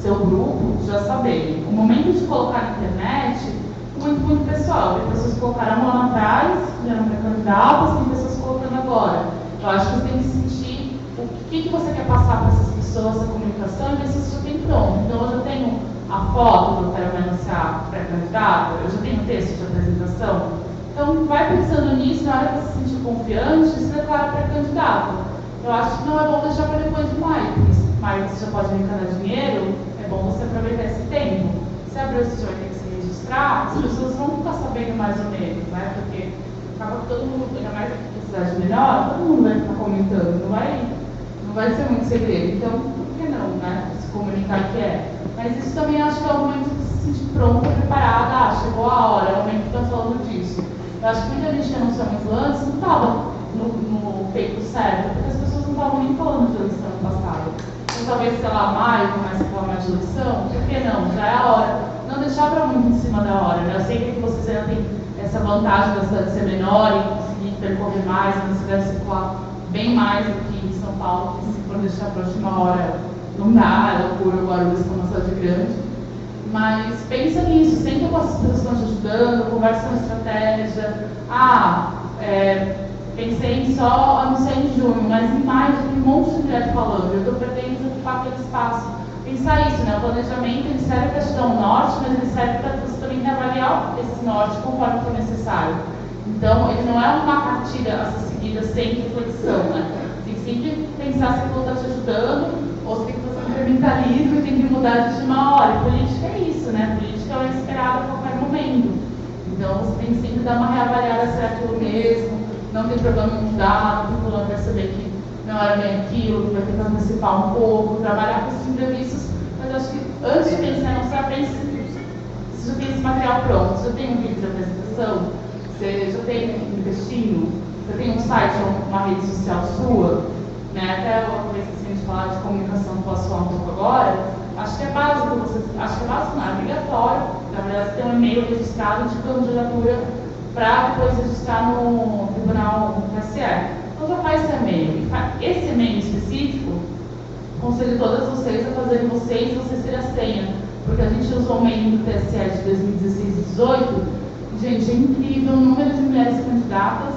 seu grupo, já saberem. O momento de colocar na internet, muito pessoal. Tem pessoas que colocaram um ano atrás, já não é candidatas, tem pessoas colocando agora. Eu acho que você tem que sentir o que você quer passar para essas pessoas, a comunicação, e ver se você já tem pronto. Então, eu já tenho a foto que eu quero me anunciar pré-candidato, eu já tenho texto de apresentação. Então, vai pensando nisso, na hora que você se sentir confiante, se declara pré-candidato. Eu acho que não é bom deixar para depois de maio, porque maio você já pode arrecadar dinheiro, é bom você aproveitar esse tempo. Se abril você já vai ter que se registrar, as pessoas vão ficar sabendo mais ou menos, né? Porque acaba que todo mundo, ainda mais aqui na cidade menor, todo mundo vai ficar comentando, não vai ser muito segredo. Então, por que não, né? Se comunicar que é. Mas isso também acho que é o momento de se sentir pronta, preparada, chegou a hora, é o momento que está falando disso. Eu acho que muita gente que anunciou muito antes não estava no peito certo, porque as pessoas não estavam nem falando de eleição no passado. Então, talvez, sei lá, maio comece a falar mais de eleição, por que não? Já é a hora. Não deixar para muito em cima da hora, né? Eu sei que vocês ainda têm essa vantagem da cidade ser menor e conseguir percorrer mais, a cidade circular bem mais aqui em São Paulo, que se for deixar para a última hora não dá, é loucura, agora eles estão numa cidade grande. Mas pensa nisso, senta com as pessoas que estão te ajudando, conversa uma estratégia. Pensei em só anunciar em junho, mas em maio tem um monte de mulher falando, eu pretendo ocupar aquele espaço. Pensar isso, né? O planejamento ele serve para te dar um norte, mas ele serve para você também reavaliar esse norte conforme for necessário. Então, ele não é uma cartilha a ser seguida sem reflexão, né? Tem que sempre pensar se aquilo está te ajudando, ou se tem que fazer um incrementalismo e tem que mudar de última hora. E política é isso, né? Política é o esperado a qualquer momento. Então você tem que sempre dar uma reavaliada se é aquilo mesmo, não tem problema em mudar, não tem problema perceber que não era bem aquilo, que vai ter que antecipar um pouco, trabalhar com esses imprevistos, mas acho que antes de pensar em mostrar, pense se já tem esse material pronto, se já tem um vídeo de apresentação, você já tem um destino, você tem um site ou uma rede social sua, né? Até uma vez que a gente falar de comunicação, posso falar um pouco agora, acho que é básico, acho que é básico, não, é obrigatório, na verdade você tem um e-mail registrado de candidatura para depois registrar no Tribunal TSE. Então já faz esse e-mail. Esse e-mail específico, aconselho todas vocês a fazerem vocês terem a senha. Porque a gente usou o e-mail do TSE de 2016 e 2018. Gente, é incrível o número de mulheres candidatas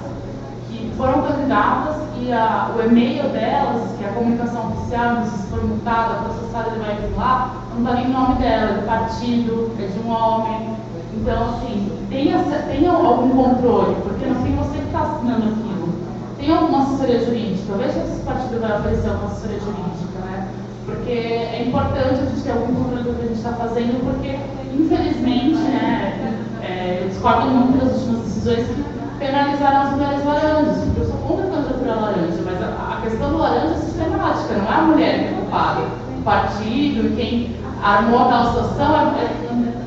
que foram candidatas e o e-mail delas, que é a comunicação oficial, se for multada, processada, ele vai vir lá, não está nem o nome dela, é do partido, é de um homem. Então, assim, tenha algum controle, porque no fim você que está assinando aquilo. Tem alguma assessoria jurídica, veja se o partido vai oferecer uma assessoria jurídica, né? Porque é importante a gente ter algum controle do que a gente está fazendo, porque, infelizmente, né, eu discordo muito das últimas decisões que penalizaram as mulheres laranjas, porque eu sou contra a candidatura laranja, mas a questão do laranja é sistemática, não é a mulher que é culpada. O partido e quem armou aquela situação é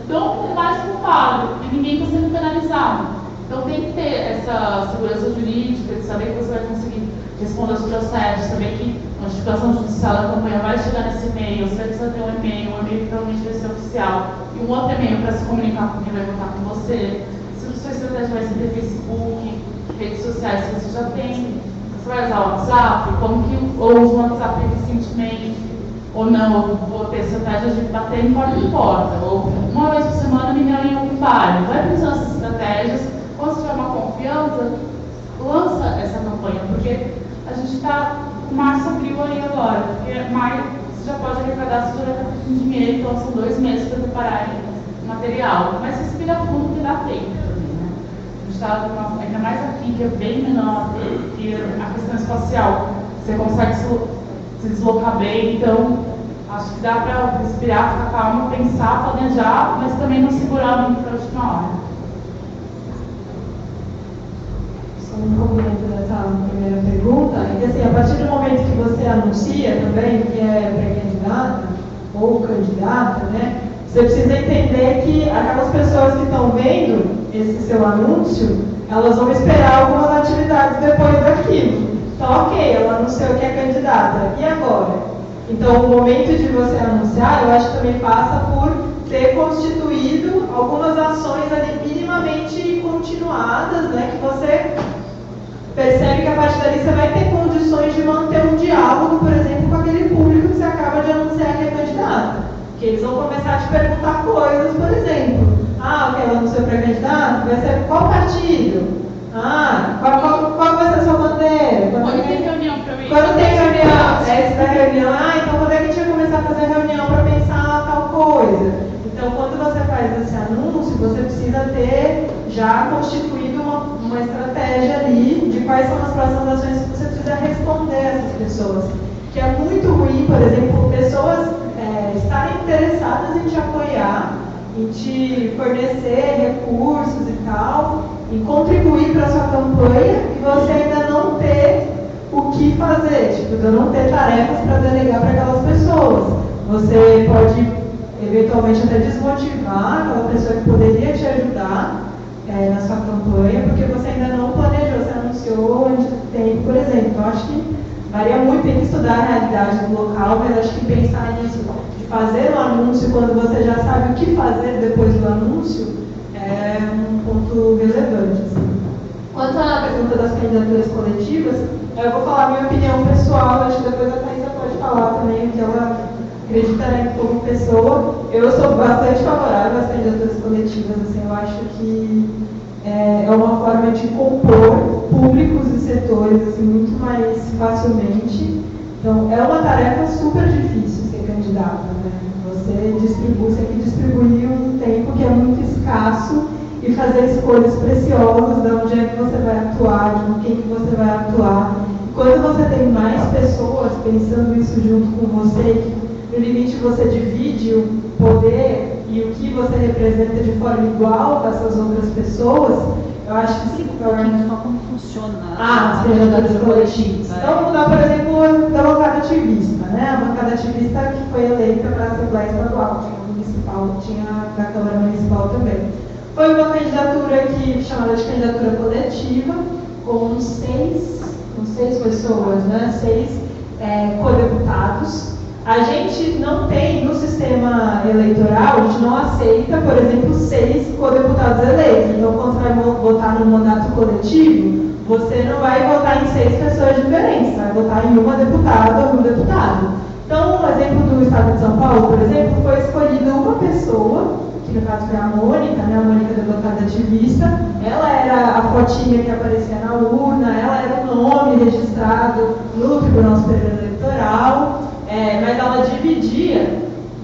tão mais culpado, e ninguém está sendo penalizado. Então tem que ter essa segurança jurídica, de saber que você vai conseguir responder aos processos, saber que a notificação judicial da campanha vai chegar nesse e-mail, você precisa ter um e-mail que provavelmente vai ser oficial, e um outro e-mail para se comunicar com quem vai votar com você. Se a sua estratégia vai ser ter Facebook, redes sociais que você já tem, você vai usar o WhatsApp, como que ou usa o WhatsApp eficientemente, ou não, ou ter estratégias de bater em porta, ou uma vez por semana me reúne em algum bairro. Vai pensando essas estratégias, quando você tiver uma confiança, lança essa campanha, porque a gente está com março, abril aí agora, porque maio você já pode arrecadar, você já vai estar com dinheiro, então são 2 meses para preparar o material. Mas respira fundo que dá tempo também, né? A gente está, ainda mais aqui, que é bem menor, que a questão espacial, você consegue se deslocar bem, então acho que dá para respirar, ficar calmo, pensar, planejar, mas também não segurar muito para a última hora. Só um complemento dessa primeira pergunta, é que assim, a partir do momento que você anuncia também que é pré-candidata ou candidata, né, você precisa entender que aquelas pessoas que estão vendo esse seu anúncio, elas vão esperar algumas atividades depois daquilo. Então, ok, ela anunciou que é candidata, e agora? Então, o momento de você anunciar, eu acho que também passa por ter constituído algumas ações ali minimamente continuadas, né, que você percebe que a partir dali você vai ter condições de manter um diálogo, por exemplo, com aquele público que você acaba de anunciar que é candidata. Que eles vão começar a te perguntar coisas, por exemplo, ok, ela anunciou pré-candidato, vai ser qual partido? Qual vai ser a sua bandeira? Quando tem reunião para mim? Quando tem reunião, essa da reunião, então quando é que a gente vai começar a fazer reunião para pensar tal coisa? Então, quando você faz esse anúncio, você precisa ter já constituído uma estratégia ali de quais são as próximas ações que você precisa responder a essas pessoas. Que é muito ruim, por exemplo, pessoas estarem interessadas em te apoiar, em te fornecer recursos e tal, em contribuir para a sua campanha e você ainda não ter o que fazer, tipo, de não ter tarefas para delegar para aquelas pessoas. Você pode eventualmente até desmotivar aquela pessoa que poderia te ajudar na sua campanha, porque você ainda não planejou, você anunciou antes do tempo, por exemplo. Então, acho que varia muito, tem que estudar a realidade do local, mas acho que pensar nisso, de fazer um anúncio quando você já sabe o que fazer depois do anúncio, é um ponto relevante. Assim. Quanto à pergunta das candidaturas coletivas, eu vou falar a minha opinião pessoal, acho que depois a Thaisa pode falar também o que ela acredita como pessoa. Eu sou bastante favorável às candidaturas coletivas, assim, eu acho que é uma forma de compor públicos e setores assim, muito mais facilmente. Então, é uma tarefa super difícil ser candidata, né? Você tem que distribuir um tempo que é muito escasso e fazer escolhas preciosas de onde é que você vai atuar, de com quem que você vai atuar, quando você tem mais pessoas pensando isso junto com você, no limite você divide o poder e o que você representa de forma igual com essas outras pessoas, eu acho que se torna... Só como funciona as candidaturas coletivas. Então, vamos dar, por exemplo, da bancada ativista, né? A bancada ativista que foi eleita para a Assembleia Estadual, tinha municipal, tinha na Câmara Municipal também. Foi uma candidatura chamada de candidatura coletiva, com seis pessoas, né? 6 codeputados. A gente não tem, no sistema eleitoral, a gente não aceita, por exemplo, 6 codeputados eleitos. Então, quando você vai votar no mandato coletivo, você não vai votar em 6 pessoas diferentes, vai votar em uma deputada ou um deputado. Então, um exemplo do estado de São Paulo, por exemplo, foi escolhida uma pessoa, que no caso foi a Mônica, né? A Mônica, deputada ativista. Ela era a fotinha que aparecia na urna, ela era o nome registrado no Tribunal Superior Eleitoral. Mas ela dividia,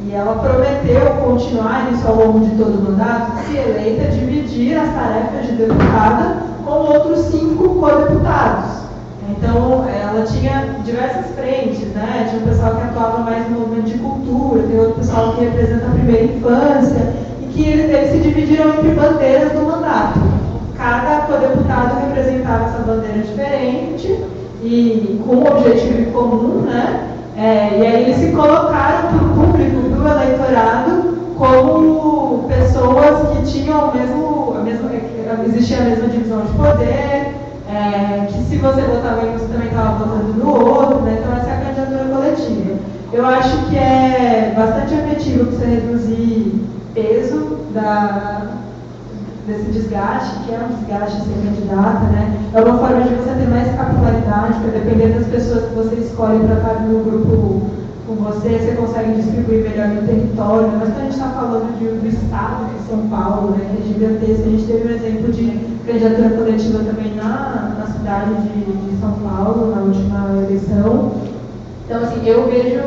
e ela prometeu continuar isso ao longo de todo o mandato, se eleita, dividir as tarefas de deputada com outros 5 codeputados. Então, ela tinha diversas frentes, né? Tinha um pessoal que atuava mais no movimento de cultura, tem outro pessoal que representa a primeira infância, e que eles se dividiram entre bandeiras do mandato. Cada codeputado representava essa bandeira diferente, e com um objetivo em comum, né? E aí eles se colocaram para o público, para o eleitorado, como pessoas que tinham existia a mesma divisão de poder, que se você votava em um, você também estava votando no outro, né? Então essa é a candidatura coletiva. Eu acho que é bastante efetivo você reduzir peso desse desgaste, que é um desgaste ser candidata, né? É uma forma de você ter mais capilaridade, porque dependendo das pessoas que você escolhe para estar no grupo com você consegue distribuir melhor no território. Mas quando a gente está falando do estado de São Paulo, né, que é gigantesco, a gente teve um exemplo de candidatura coletiva também na cidade de São Paulo, na última eleição. Então, assim, eu vejo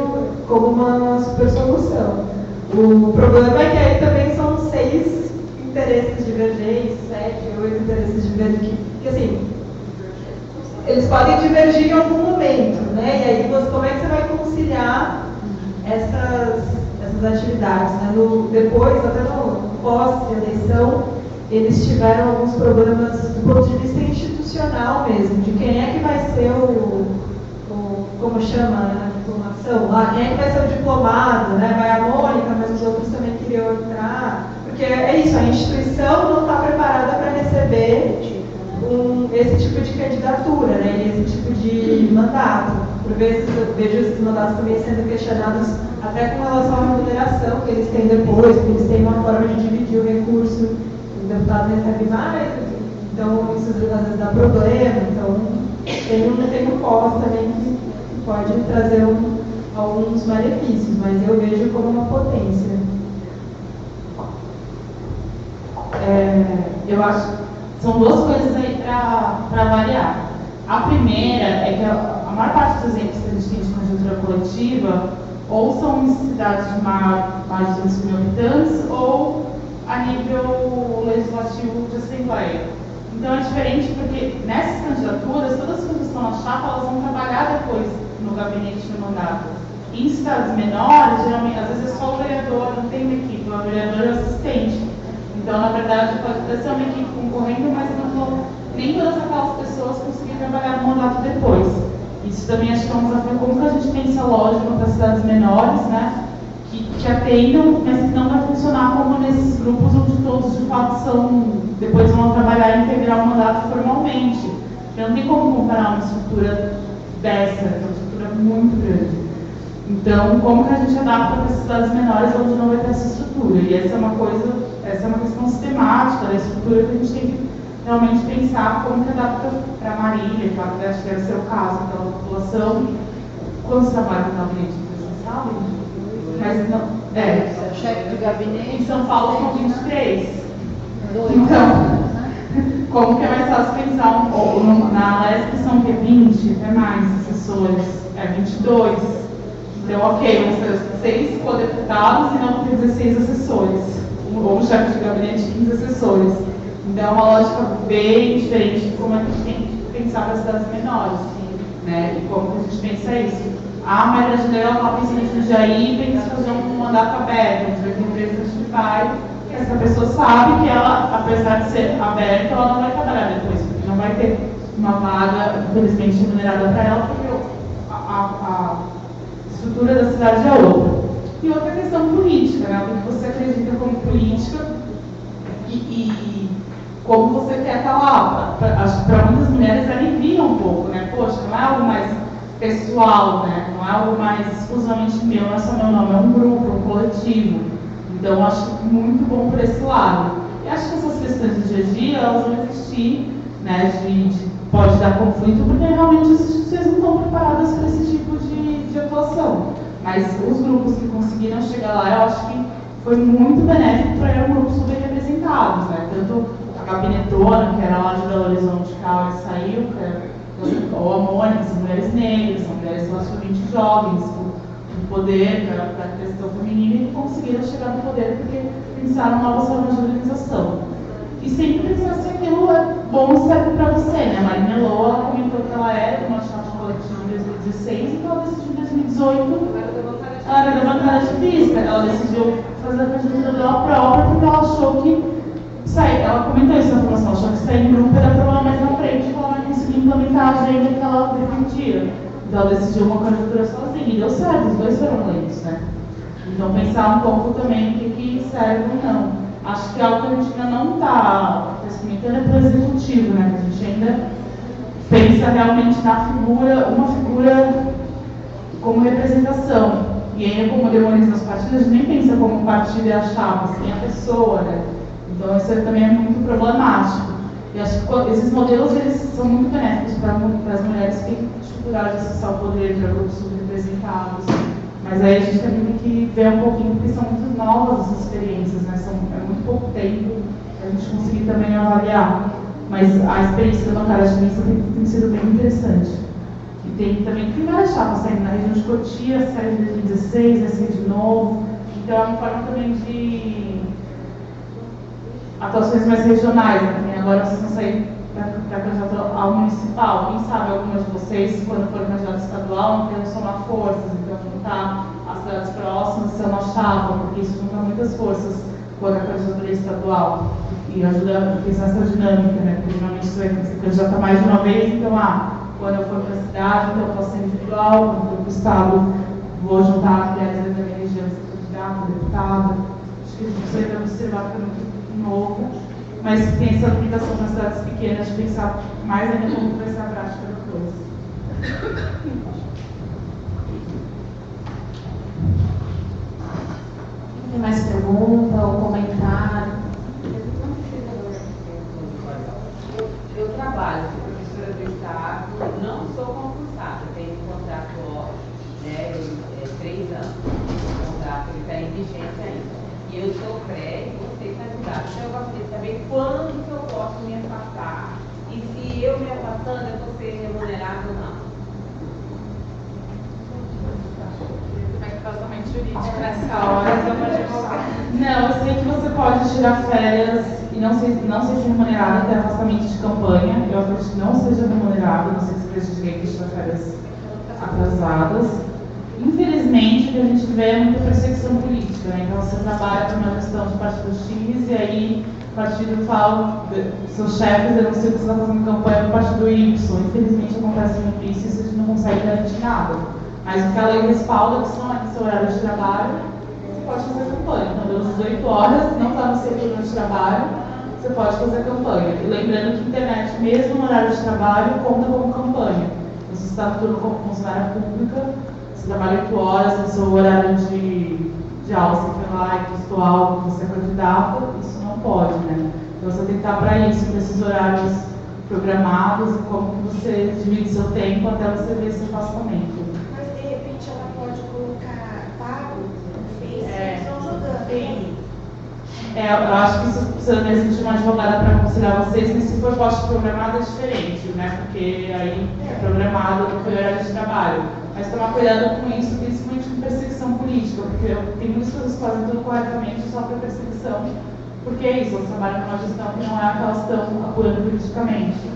como uma super solução. O problema é que aí também são 6 interesses divergentes, 7, 8 interesses divergentes, que assim, eles podem divergir em algum momento, né? E aí, como é que você vai conciliar essas atividades, né? Depois, até no pós-eleição, eles tiveram alguns problemas do ponto de vista institucional mesmo, de quem é que vai ser como chama, né, a diplomação lá, quem é que vai ser o diplomado, né? Vai a Mônica, mas os outros também queriam entrar. Porque é isso, a instituição não está preparada para receber esse tipo de candidatura, né, e esse tipo de mandato. Por vezes eu vejo esses mandatos também sendo questionados até com relação à remuneração que eles têm depois, porque eles têm uma forma de dividir o recurso, o deputado recebe mais, então isso às vezes dá problema. Então tem um pós também que pode trazer alguns malefícios, mas eu vejo como uma potência. Eu acho que são 2 coisas aí para variar. A primeira é que a maior parte dos exemplos que a gente tem de candidatura coletiva ou são em cidades de mais de 200 mil habitantes ou a nível legislativo de assembleia. Então é diferente porque nessas candidaturas, todas as pessoas que estão na chapa, elas vão trabalhar depois no gabinete no mandato. Em cidades menores, geralmente, às vezes é só o vereador, não tem uma equipe, o vereador é o assistente. Então, na verdade, pode até ser uma equipe concorrendo, mas nem todas aquelas pessoas conseguirem trabalhar no mandato depois. Isso também acho que é um desafio, como que a gente pensa lógico para cidades menores, né, que atendam, mas que não vai funcionar como nesses grupos onde todos, de fato, depois vão trabalhar e integrar o mandato formalmente. Porque não tem como comparar uma estrutura dessa, que é uma estrutura muito grande. Então, como que a gente adapta para cidades menores onde não vai ter essa estrutura? E essa é uma questão sistemática da estrutura que a gente tem que realmente pensar como que adapta para Marília, que acho que deve ser o caso daquela população. Quando trabalha no gabinete, vocês sabem? Mas não. Chefe de gabinete. Em São Paulo são 23. Então, como que é mais fácil pensar um pouco? Na LESP são 20, até mais assessores, 22. Então, ok, vão ser 6 codeputados e não vão ter 16 assessores. Ou um chefe de gabinete, 15 assessores. Então, é uma lógica bem diferente de como a gente tem que pensar para cidades menores. né? E como que a gente pensa isso? A Maria Janeiro está pensando em Jundiaí e pensa fazer um mandato aberto, a gente vai ter empresas que vai, que essa pessoa sabe que ela, apesar de ser aberta, ela não vai trabalhar depois, porque não vai ter uma vaga, infelizmente, remunerada para ela, porque a estrutura da cidade é outra. E outra questão política, né? O que você acredita como política e como você quer estar lá. Acho que para muitas mulheres alivia um pouco, né? Poxa, não é algo mais pessoal, né? Não é algo mais exclusivamente meu, não é só meu nome, é um grupo, um coletivo. Então, acho muito bom por esse lado. E acho que essas questões do dia a dia, elas vão existir, né? Pode dar conflito, porque realmente vocês não estão preparadas para esse tipo de atuação. Mas os grupos que conseguiram chegar lá, eu acho que foi muito benéfico para um grupo super representados, né? Tanto a Gabinetona, que era lá de Belo Horizonte, que a Aura saiu, ou a Mônica, são mulheres negras, são mulheres relativamente jovens, com poder para a questão feminina, e conseguiram chegar no poder porque pensaram novas formas de organização. E sempre pensar se aquilo é bom e serve para você, né? A Marina Loa, ela comentou que ela era de uma chapa coletiva em 2016 e que ela decidiu em 2018, ela era da bancada ativista, ela decidiu fazer a candidatura dela própria porque ela achou que ela comentou isso na formação, achou que sair em grupo era problema mais na frente, que ela não conseguia implementar a agenda que ela defendia. Então ela decidiu uma candidatura sozinha e deu certo, os dois foram eleitos, né? Então pensar um pouco também o que serve ou não. Acho que algo que a gente ainda não está experimentando é para o executivo, né? A gente ainda pensa realmente na figura, uma figura como representação. E ainda como demoniza os partidos, a gente nem pensa como o partido é a chapa, assim, a pessoa, né? Então isso também é muito problemático. E acho que esses modelos eles são muito benéficos para as mulheres que têm dificuldade de acessar o poder, para grupos subrepresentados. Mas aí a gente também tem que ver um pouquinho, porque são muito novas essas experiências, né? É muito pouco tempo para a gente conseguir também avaliar. Mas a experiência da bancada ativista tem sido bem interessante. E também tem várias chapas saindo na região de Cotia, saiu em 2016, vai sair de novo. Então é uma forma também de atuações mais regionais, né? Agora vocês vão sair para candidato ao municipal. Quem sabe algumas de vocês, quando for candidato estadual, não querem somar forças, então juntar as cidades próximas e ser uma chapa, porque isso junta muitas forças quando a candidatura é estadual. E ajuda a pensar essa dinâmica, né? Porque geralmente você vai ser candidato mais de uma vez, então, quando eu for para a cidade, então eu posso ser individual, quando eu for para o estado, vou juntar mulheres da minha região, ser candidata, deputada. Acho que a gente precisa observar que é muito novo, mas tem essa limitação nas cidades pequenas de pensar mais ainda como vai ser a prática da coisa. Tem mais pergunta ou comentário? Eu trabalho, sou professora do Estado, não sou concursada, tenho um contrato, né, 3 anos, o contrato está em vigência ainda. E eu sou pré e você candidata. Então eu gostaria de saber quando que eu posso me afastar e se eu me afastando eu vou ser remunerada ou não. Como é que faz somente jurídica nessa hora? Não, eu sei que você pode tirar férias e não ser remunerada até afastamento de campanha. Eu acredito que não seja remunerada, não sei se você tem direito de tirar férias atrasadas. Infelizmente, o que a gente vê é muita perseguição política, né? Então você trabalha para uma gestão de partidos X e aí o partido fala, seus chefes denunciam que você está fazendo campanha para o partido Y. Infelizmente acontece muito isso e a gente não consegue garantir nada. Mas o que a lei respalda, que não é no seu horário de trabalho, você pode fazer campanha. Então, deu 18 horas, não está no seu turno de trabalho, você pode fazer campanha. E lembrando que a internet, mesmo no horário de trabalho, conta como campanha. Então, se você está no turno como funcionária pública, você trabalha 8 horas no seu horário de aula, você foi lá e postou algo, você é candidata, isso não pode, né? Então, você tem que estar para isso, para esses horários programados e como que você divide seu tempo até você ver esse afastamento. Ela pode colocar pago no Face, eles estão jogando. Eu acho que isso precisa mesmo de uma advogada para aconselhar vocês, mas se for posto programado é diferente, né? Porque aí é programado no horário de trabalho. Mas tomar cuidado com isso, principalmente com perseguição política, porque tem muitas pessoas que fazem tudo corretamente só para perseguição, porque é isso, elas trabalham numa gestão que não é a que elas estão apoiando politicamente.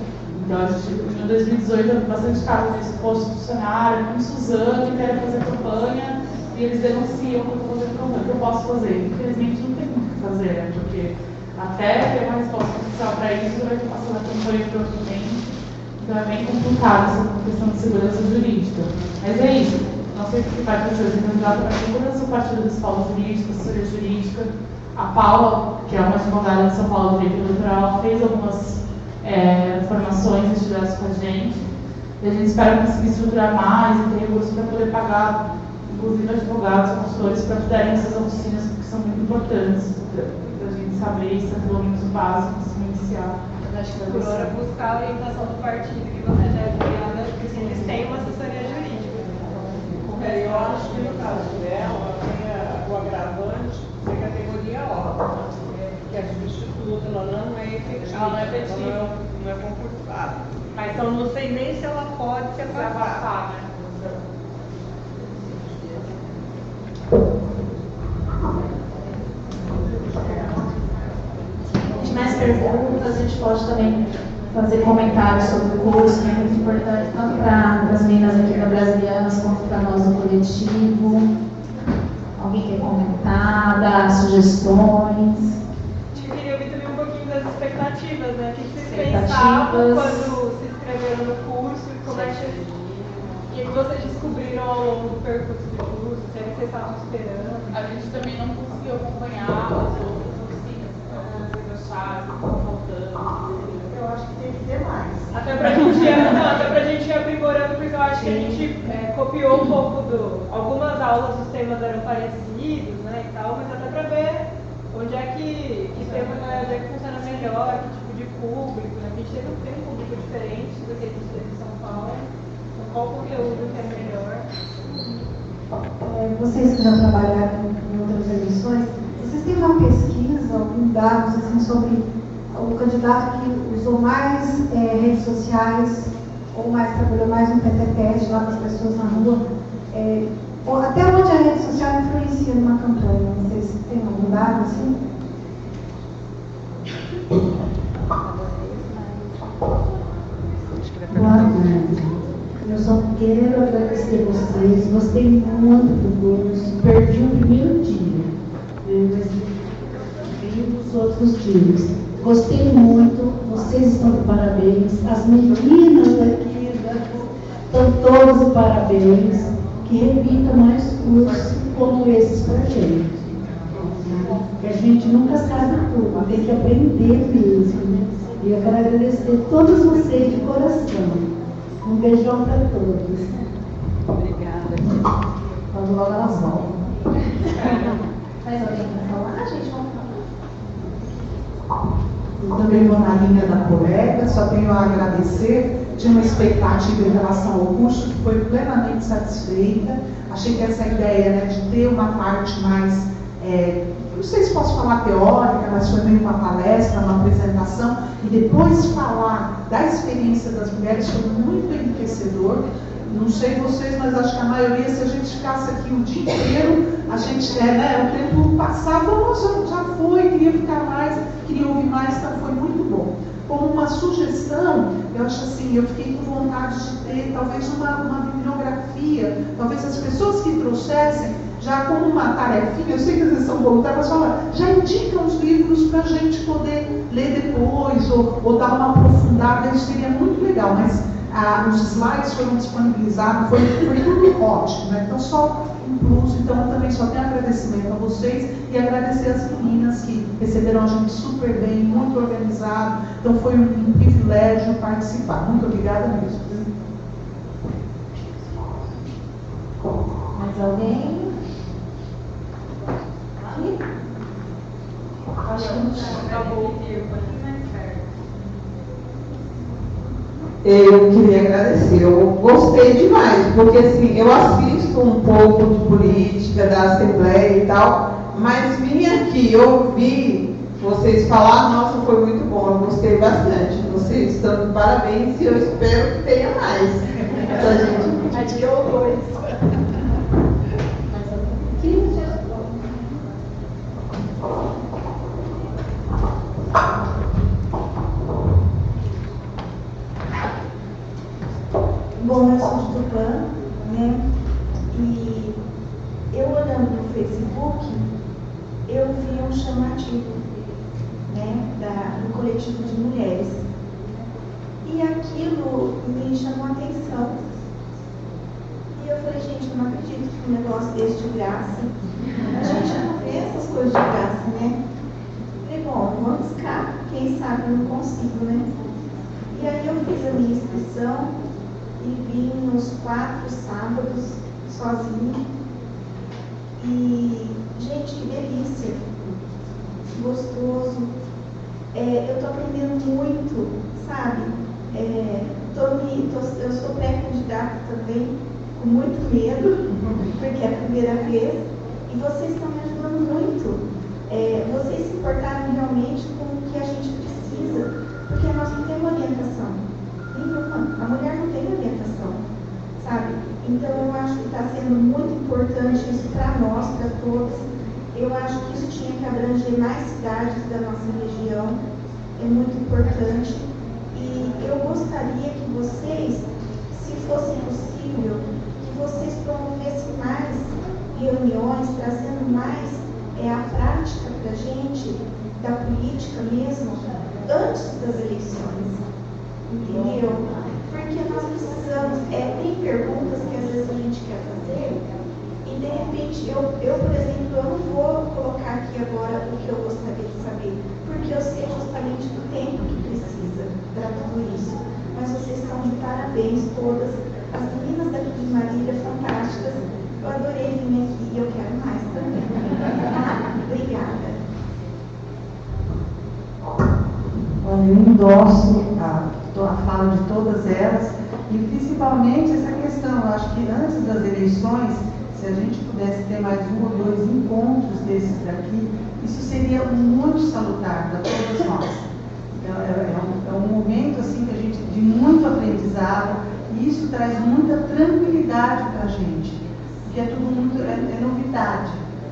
Então, a gente, em 2018, eu vi bastante casos disso, posto funcionário, com Suzano, querem fazer campanha, e eles denunciam que eu estou fazendo campanha, o que eu posso fazer. Infelizmente, não tem muito o que fazer, né? Porque até ter uma resposta oficial para isso, vai ter que passar na campanha provavelmente. Então, é bem complicado essa questão de segurança jurídica. Mas é isso. Não sei o que vai fazer, eu tenho candidato para segurança do Partido do Polo Jurídico, assessoria jurídica. A Paula, que é uma advogada de São Paulo, direito eleitoral, fez algumas formações e estudados com a gente. E a gente espera conseguir estruturar mais e ter recursos para poder pagar, inclusive, advogados, consultores, para ajudarem essas oficinas, porque são muito importantes para a gente saber, isso é pelo menos o básico, se iniciar. Acho que por hora buscar a orientação do partido que você já é criada, porque assim, eles têm uma assessoria jurídica. Eu acho que no caso dela, tem o agravante de categoria órgão, que é substituta, ela não é efetiva. Ela não é efetiva. Não é concursada. Mas então não sei nem se ela pode se afastar, né? Se mais perguntas, a gente pode também fazer comentários sobre o curso, que é muito importante, tanto para as meninas aqui da Brasilianas, quanto para nós do coletivo. Alguém quer comentar, dar sugestões? Eu queria ouvir também um pouquinho das expectativas, né? O que vocês pensavam quando se inscreveram no curso e como é que vocês descobriram ao longo do percurso do curso? Se era o que vocês estavam esperando? A gente também não conseguiu acompanhar as outras oficinas, então vocês acharam que estão faltando. Eu acho que tem que ter mais. Até pra gente ir aprimorando, porque eu acho que a gente copiou um pouco algumas aulas, os temas eram parecidos, né, e tal, mas até pra ver onde é que tema, né, onde é que funciona melhor, que tipo de público, né, a gente tem um público diferente do que a gente teve em São Paulo, então qual conteúdo que é melhor. Vocês que já trabalharam em outras eleições, vocês têm uma pesquisa, algum dados assim, sobre o candidato que usou mais redes sociais ou trabalhou mais no PTPS lá com as pessoas na rua? Até onde a rede social influencia numa campanha? Vocês têm algum dado assim? Boa tarde. Eu só quero agradecer vocês. Gostei muito do curso. Perdi o primeiro dia, mas vi os outros dias. Gostei muito. Vocês estão de parabéns. As meninas daqui estão todas de parabéns. Que repita mais cursos como esses para a gente. Que a gente nunca sabe tudo, tem que aprender mesmo. E eu quero agradecer a todos vocês de coração. Um beijão para todos. Obrigada. Vamos logo elas voltam. Mais alguém para falar? Gente, vamos falar. Eu também vou na linha da colega, só tenho a agradecer. Tinha uma expectativa em relação ao curso que foi plenamente satisfeita. Achei que essa ideia, né, de ter uma parte mais, não sei se posso falar teórica, mas foi meio uma palestra, uma apresentação, e depois falar da experiência das mulheres foi muito enriquecedor. Não sei vocês, mas acho que a maioria, se a gente ficasse aqui o dia inteiro, a gente, o tempo passava, nossa, já foi, queria ficar mais, queria ouvir mais, então foi muito bom. Como uma sugestão, eu acho assim, eu fiquei com vontade de ter talvez uma bibliografia, talvez as pessoas que trouxessem, já como uma tarefinha, eu sei que às vezes são voluntárias, mas fala, já indicam os livros para a gente poder ler depois, ou dar uma aprofundada, isso seria muito legal, mas os slides foram disponibilizados, foi tudo ótimo, né? Então só um plus, então eu também só tenho agradecimento a vocês e agradecer as meninas que receberam a gente super bem, muito organizado, então foi um privilégio participar. Muito obrigada mesmo. Mais alguém? Acho que acabou. Eu queria agradecer, eu gostei demais, porque assim, eu assisto um pouco de política, da Assembleia e tal, mas vim aqui, ouvi vocês falar, nossa, foi muito bom, eu gostei bastante. Vocês estão de parabéns e eu espero que tenha mais. Essa gente. A gente ouviu isso. Facebook, eu vi um chamativo, né, do coletivo de mulheres. E aquilo me chamou a atenção. E eu falei, gente, eu não acredito que um negócio desse de graça. A gente não vê essas coisas de graça, né? Falei, bom, vou arriscar, quem sabe eu não consigo, né? E aí eu fiz a minha inscrição e vim nos 4 sábados sozinha. E, gente, que delícia, gostoso. Eu estou aprendendo muito, sabe? Eu sou pré-candidata também, com muito medo, porque é a primeira vez, e vocês estão me ajudando muito. Vocês se importaram realmente com o que a gente precisa, porque nós não temos orientação nenhuma, a mulher não tem orientação, sabe? Então eu acho que está sendo muito importante isso para nós, para todos. Eu acho que isso tinha que abranger mais cidades da nossa região, é muito importante. E eu gostaria que vocês, se fosse possível, que vocês promovessem mais reuniões, trazendo mais a prática para a gente, da política mesmo, antes das eleições. Entendeu? Porque nós precisamos, tem perguntas que às vezes a gente quer fazer, e de repente, eu por exemplo, eu não vou colocar aqui agora o que eu gostaria de saber, porque eu sei justamente do tempo que precisa para tudo isso. Mas vocês estão de parabéns todas, as meninas daqui de Marília, fantásticas. Eu adorei vir aqui e eu quero mais também. Tá? Obrigada. Olha, eu endosso a fala de todas elas, e principalmente essa questão. Eu acho que antes das eleições, se a gente pudesse ter mais 1 ou 2 encontros desses daqui, isso seria muito salutar para todas nós. Então, é um momento assim, que a gente, de muito aprendizado, e isso traz muita tranquilidade para a gente, porque é tudo muito, é novidade.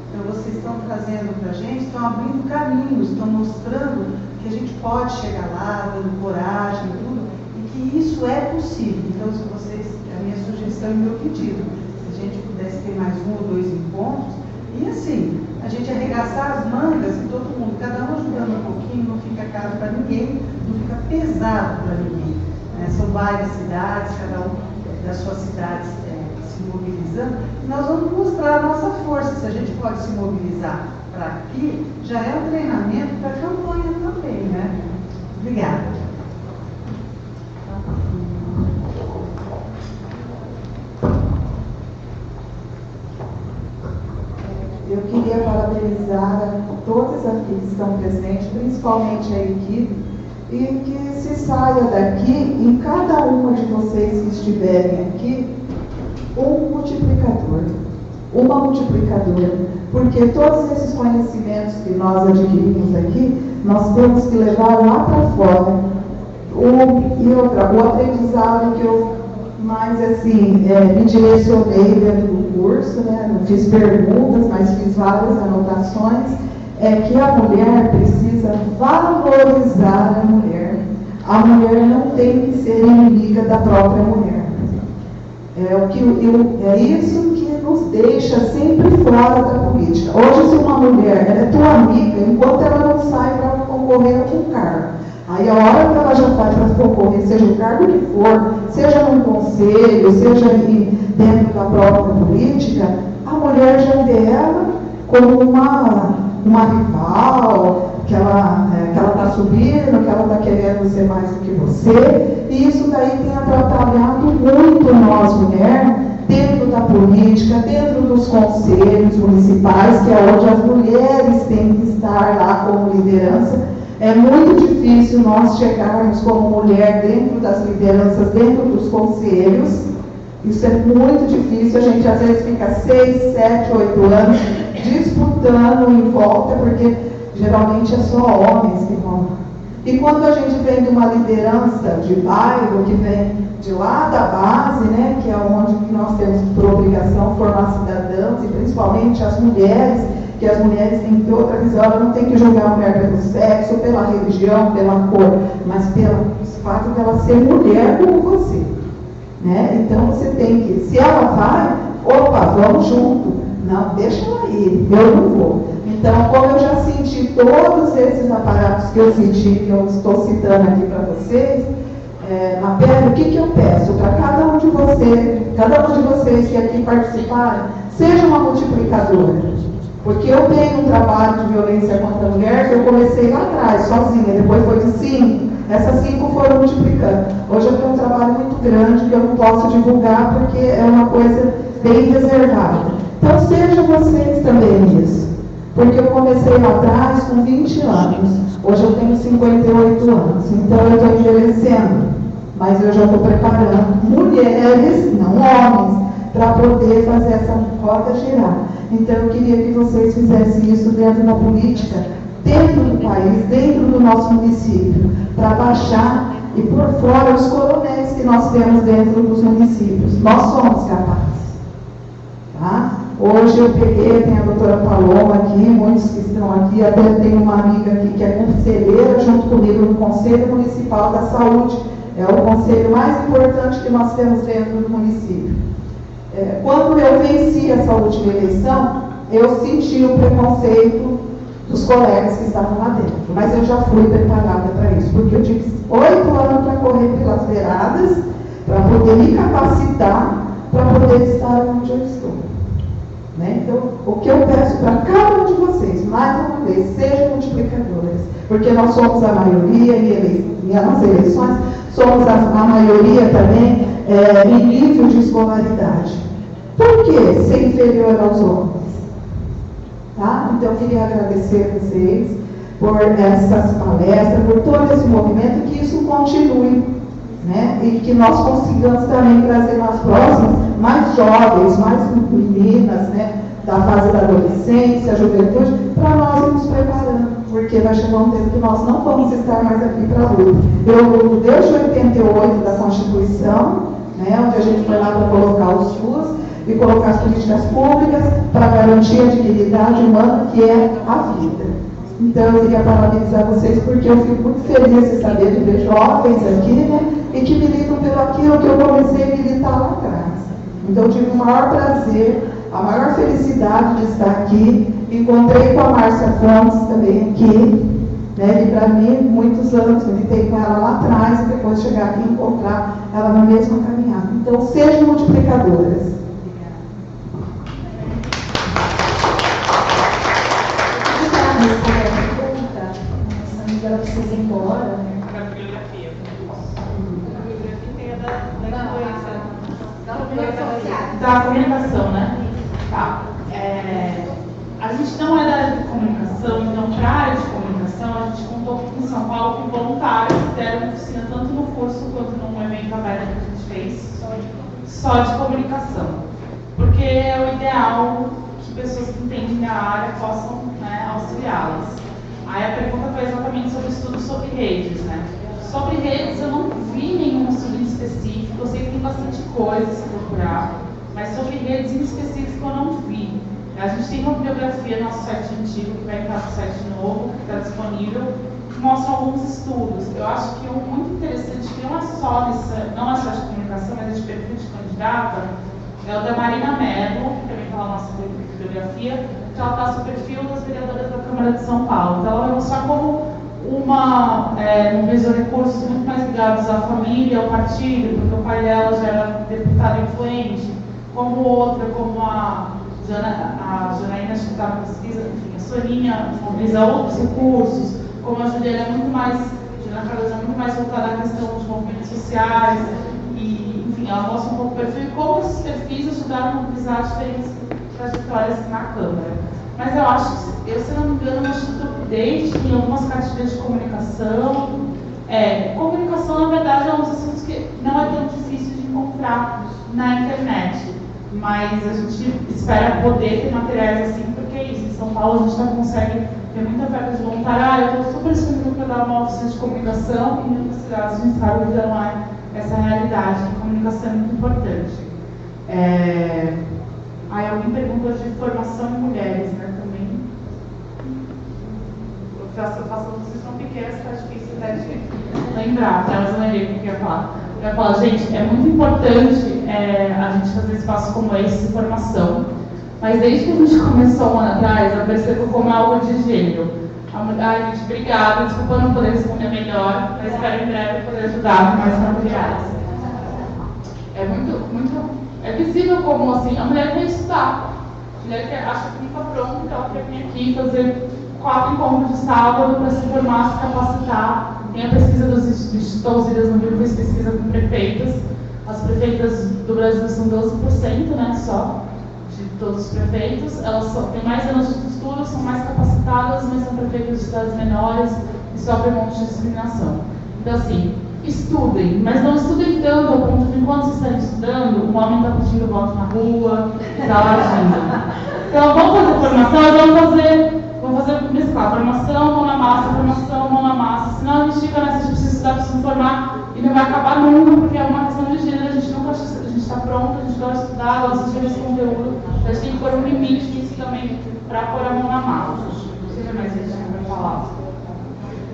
Então vocês estão trazendo para a gente, estão abrindo caminhos, estão mostrando que a gente pode chegar lá, dando coragem e tudo, e que isso é possível. Então, se vocês, a minha sugestão e meu pedido, se a gente pudesse ter mais 1 ou 2 encontros, e assim, a gente arregaçar as mangas e todo mundo, cada um ajudando um pouquinho, não fica caro para ninguém, não fica pesado para ninguém. São várias cidades, cada um das suas cidades se mobilizando, e nós vamos mostrar a nossa força. Se a gente pode se mobilizar para aqui, já é um treinamento para a campanha também, né? Obrigada. Eu queria parabenizar a todos aqui que estão presentes, principalmente a equipe, e que se saia daqui, e cada uma de vocês que estiverem aqui, um multiplicador, uma multiplicadora, porque todos esses conhecimentos que nós adquirimos aqui, nós temos que levar lá para fora. O aprendizado que eu mais assim, me direcionei dentro do curso, né? Não fiz perguntas, mas fiz várias anotações, é que a mulher precisa valorizar a mulher. A mulher não tem que ser inimiga da própria mulher. É isso que nos deixa sempre fora da política. Hoje, se uma mulher ela é tua amiga, enquanto ela não sai para concorrer com o cargo, aí a hora que ela já vai para concorrer, seja o cargo que for, seja num conselho, seja dentro da própria política, a mulher já vê ela como uma rival, que ela está subindo, que ela está querendo ser mais do que você, e isso daí tem atrapalhado muito nós, mulheres, dentro da política, dentro dos conselhos municipais, que é onde as mulheres têm que estar lá como liderança. É muito difícil nós chegarmos como mulher dentro das lideranças, dentro dos conselhos. Isso é muito difícil, a gente às vezes fica 6, 7, 8 anos disputando em volta, porque geralmente é só homens que vão. E quando a gente vem de uma liderança de bairro, que vem de lá da base, né, que é onde nós temos por obrigação formar cidadãos, e principalmente as mulheres, que as mulheres têm que ter outra visão, ela não tem que julgar a mulher pelo sexo, pela religião, pela cor, mas pelo fato de ela ser mulher como você. Né? Então você tem que, se ela vai, opa, vamos junto. Não, deixa ela ir, eu não vou. Então, como eu já senti todos esses aparatos que eu senti, que eu estou citando aqui para vocês, na pele, o que eu peço? Para cada um de vocês que aqui participarem, seja uma multiplicadora. Porque eu tenho um trabalho de violência contra a mulher que eu comecei lá atrás, sozinha, depois foi de 5, essas 5 foram multiplicando. Hoje eu tenho um trabalho muito grande que eu não posso divulgar porque é uma coisa bem reservada. Então sejam vocês também nisso. Porque eu comecei lá atrás com 20 anos, hoje eu tenho 58 anos, então eu estou envelhecendo, mas eu já estou preparando mulheres, não homens, para poder fazer essa roda girar. Então eu queria que vocês fizessem isso dentro da política, dentro do país, dentro do nosso município, para baixar e por fora os coronéis que nós temos dentro dos municípios. Nós somos capazes. Tá? Hoje eu peguei, tem a doutora Paloma aqui, muitos que estão aqui, até tenho uma amiga aqui que é conselheira junto comigo no Conselho Municipal da Saúde. É o conselho mais importante que nós temos dentro do município. Quando eu venci essa última eleição, eu senti o preconceito dos colegas que estavam lá dentro. Mas eu já fui preparada para isso, porque eu tive 8 anos para correr pelas beiradas, para poder me capacitar, para poder estar onde eu estou. Né? Então, o que eu peço para cada um de vocês, mais uma vez, sejam multiplicadores, porque nós somos a maioria e nas eleições somos a maioria também em nível de escolaridade. Por que ser inferior aos homens? Tá? Então, eu queria agradecer a vocês por essas palestras, por todo esse movimento, que isso continue, né? E que nós consigamos também trazer nas próximas mais jovens, mais meninas, né? Da fase da adolescência, juventude, para nós irmos preparando, porque vai chegar um tempo que nós não vamos estar mais aqui para a luta. Eu luto desde 88 da Constituição, né? Onde a gente foi lá para colocar os SUS, e colocar as políticas públicas para garantir a dignidade humana, que é a vida. Então, eu queria parabenizar vocês, porque eu fico muito feliz de saber de ver jovens aqui, né, e que militam pelo aquilo que eu comecei a militar lá atrás. Então, eu tive o maior prazer, a maior felicidade de estar aqui. Encontrei com a Márcia Fontes também aqui, né, e para mim, muitos anos, militei com ela lá atrás, e depois chegar aqui e encontrar ela na mesma caminhada. Então, sejam multiplicadoras. Ela precisa ir embora, né? Da bibliografia. A bibliografia tem a da comunicação, né? Tá. A gente não é da área de comunicação, então para a área de comunicação a gente contou aqui em São Paulo com voluntários que deram oficina tanto no curso quanto num evento aberto que a gente fez só de comunicação. Porque é o ideal que pessoas que entendem da área possam, né, auxiliá-las. Aí a pergunta foi exatamente sobre estudos sobre redes, né? Sobre redes eu não vi nenhum estudo específico, eu sei que tem bastante coisa se procurar, mas sobre redes em específico eu não vi. A gente tem uma bibliografia no nosso site antigo, que vai entrar no site novo, que está disponível, que mostra alguns estudos. Eu acho que um muito interessante, que não é só de comunicação, mas é de perfil de candidata, é o da Marina Mello, que também está na nossa bibliografia, que ela está sobre o perfil das vereadoras da Câmara de São Paulo. Então ela vai mostrar como um visor recursos muito mais ligados à família, ao partido, porque o pai dela já era deputado influente, como outra, como a Janaína, que está na pesquisa, enfim, a Soninha mobiliza outros recursos, como a Juliana é muito mais, Juliana Cardoso é muito mais voltada à questão de movimentos sociais, e, enfim, ela mostra um pouco o perfil e como esses perfis ajudaram a mobilizar diferentes trajetórias na Câmara. Mas eu acho que, se não me engano, no Instituto Update tem algumas cartilhas de comunicação. Comunicação, na verdade, é um dos assuntos que não é tão difícil de encontrar na internet. Mas a gente espera poder ter materiais assim, porque é isso. Em São Paulo a gente não consegue ter muita oferta de voluntário. Eu estou super disponível para dar uma oficina de comunicação, e em outras cidades a gente sabe que não é essa realidade. A comunicação é muito importante. Aí alguém perguntou de formação em mulheres, né, também. Vocês são pequenas, que é difícil até de lembrar, tá? Mas eu lembrei o que eu ia falar. Eu ia falar, gente, é muito importante a gente fazer espaços como esse de formação, Mas desde que a gente começou um ano atrás, eu percebo como algo de gênero. Ai, gente, obrigada. Desculpa não poder responder melhor, mas espero em breve poder ajudar com mais materiais. É visível como, assim, a mulher quer estudar. A mulher acha que não está pronta, ela quer vir aqui fazer 4 encontros de sábado para se formar, se capacitar. Tem a pesquisa dos Institutos no Rio, fez pesquisa com prefeitas. As prefeitas do Brasil são 12%, né, só, de todos os prefeitos. Elas têm mais anos de estudo, são mais capacitadas, mas são prefeitas de cidades menores e sofrem um monte de discriminação. Então, assim, estudem, mas não estudem tanto ao ponto de, enquanto vocês estarem estudando, um homem está pedindo voto na rua, está lá agindo. Então, vamos fazer formação, vamos fazer mesclar formação, mão na massa, senão a gente fica nessa, a gente precisa estudar, precisa se formar, e não vai acabar nunca, porque é uma questão de gênero, a gente está pronto, a gente gosta de estudar, gosta de ver esse conteúdo, a gente tem que pôr um limite nisso também, para pôr a mão na massa. Não sei mais se a gente vai falar.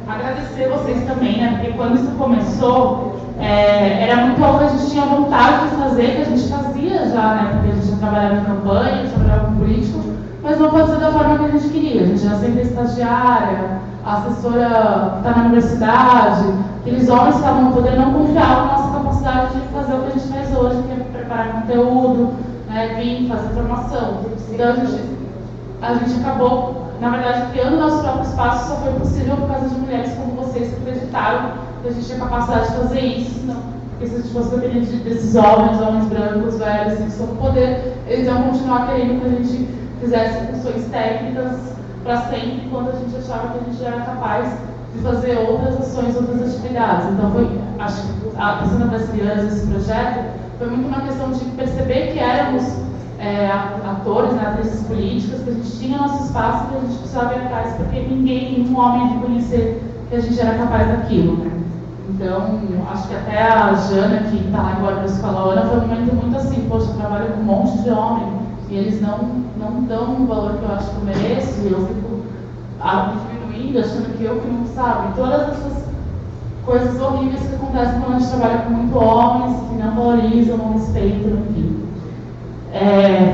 Agradecer vocês também, né? Porque quando isso começou, era muito algo que a gente tinha vontade de fazer, que a gente fazia já, né? Porque a gente já trabalhava em campanha, trabalhava com político, mas não pode ser da forma que a gente queria. A gente era sempre estagiária, a assessora que está na universidade, aqueles homens que estavam no poder não confiavam na nossa capacidade de fazer o que a gente faz hoje, que é preparar conteúdo, né? Vir fazer formação. Então a gente acabou, na verdade, criando nosso próprio espaço. Só foi possível por causa de mulheres como vocês que acreditaram que a gente tinha capacidade de fazer isso. Não. Porque se a gente fosse dependente desses homens brancos, velhos, assim, que estão no poder, eles iam continuar querendo que a gente fizesse funções técnicas para sempre, enquanto a gente achava que a gente era capaz de fazer outras ações, outras atividades. Então, acho que a questão das crianças, esse projeto, foi muito uma questão de perceber que éramos atores, né, atrizes políticas, que a gente tinha nosso espaço e que a gente precisava ir atrás, porque nenhum homem ia reconhecer que a gente era capaz daquilo, né? Então, acho que até a Jana, que está lá agora para a escola Ana, foi um momento muito assim, poxa, eu trabalho com um monte de homem e eles não dão o valor que eu acho que eu mereço, e eu fico diminuindo, achando que eu que não sabe. Todas essas coisas horríveis que acontecem quando a gente trabalha com muito homens, que não valorizam, não respeitam, enfim.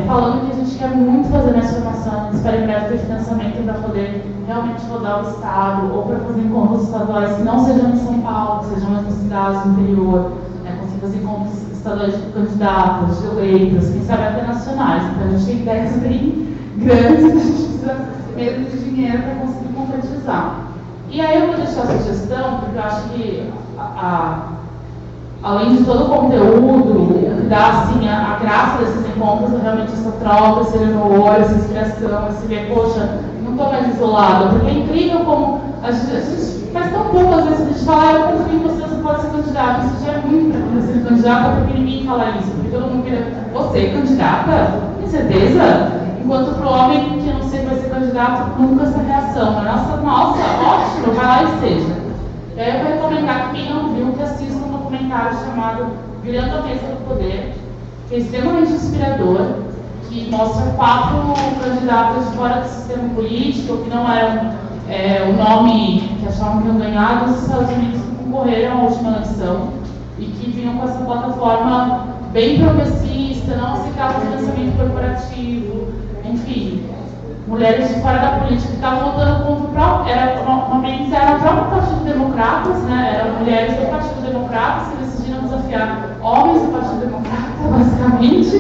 Falando que a gente quer muito fazer mais formação, espera em breve ter financiamento para poder realmente rodar o Estado, ou para fazer encontros estaduais que não sejam em São Paulo, que sejam nas cidades do interior, conseguir fazer encontros estaduais de candidatos, de eleitas, quem sabe até nacionais. Então a gente tem ideias bem grandes, a gente precisa mesmo de dinheiro para conseguir concretizar. E aí eu vou deixar a sugestão, porque eu acho que além de todo o conteúdo, que dá assim, a graça desses encontros, realmente essa troca, esse olho no olho, essa inspiração, esse ver, poxa, não estou mais isolada, porque é incrível como a gente faz tão pouco, às vezes a gente fala, eu confio em você, você pode ser candidato, isso já é muito para você ser candidata, porque ninguém fala isso, porque todo mundo queria, você candidata? Tem certeza? Enquanto para o homem que não sei vai ser candidato, nunca essa reação, mas nossa, ótimo, vai lá e seja. E aí eu vou recomendar que quem não viu, que assista um documentário chamado Virando a Mesa do Poder, que é extremamente inspirador, que mostra 4 candidatos fora do sistema político, que não eram o nome que achavam que iam ganhar, dos Estados Unidos que concorreram à última eleição e que vinham com essa plataforma bem progressista, não aceitavam financiamento corporativo, enfim, mulheres de fora da política que estavam votando contra o próprio, era o próprio Partido Democratas, né? Eram mulheres do Partido Democratas que decidiram desafiar homens do Partido Democrata, basicamente,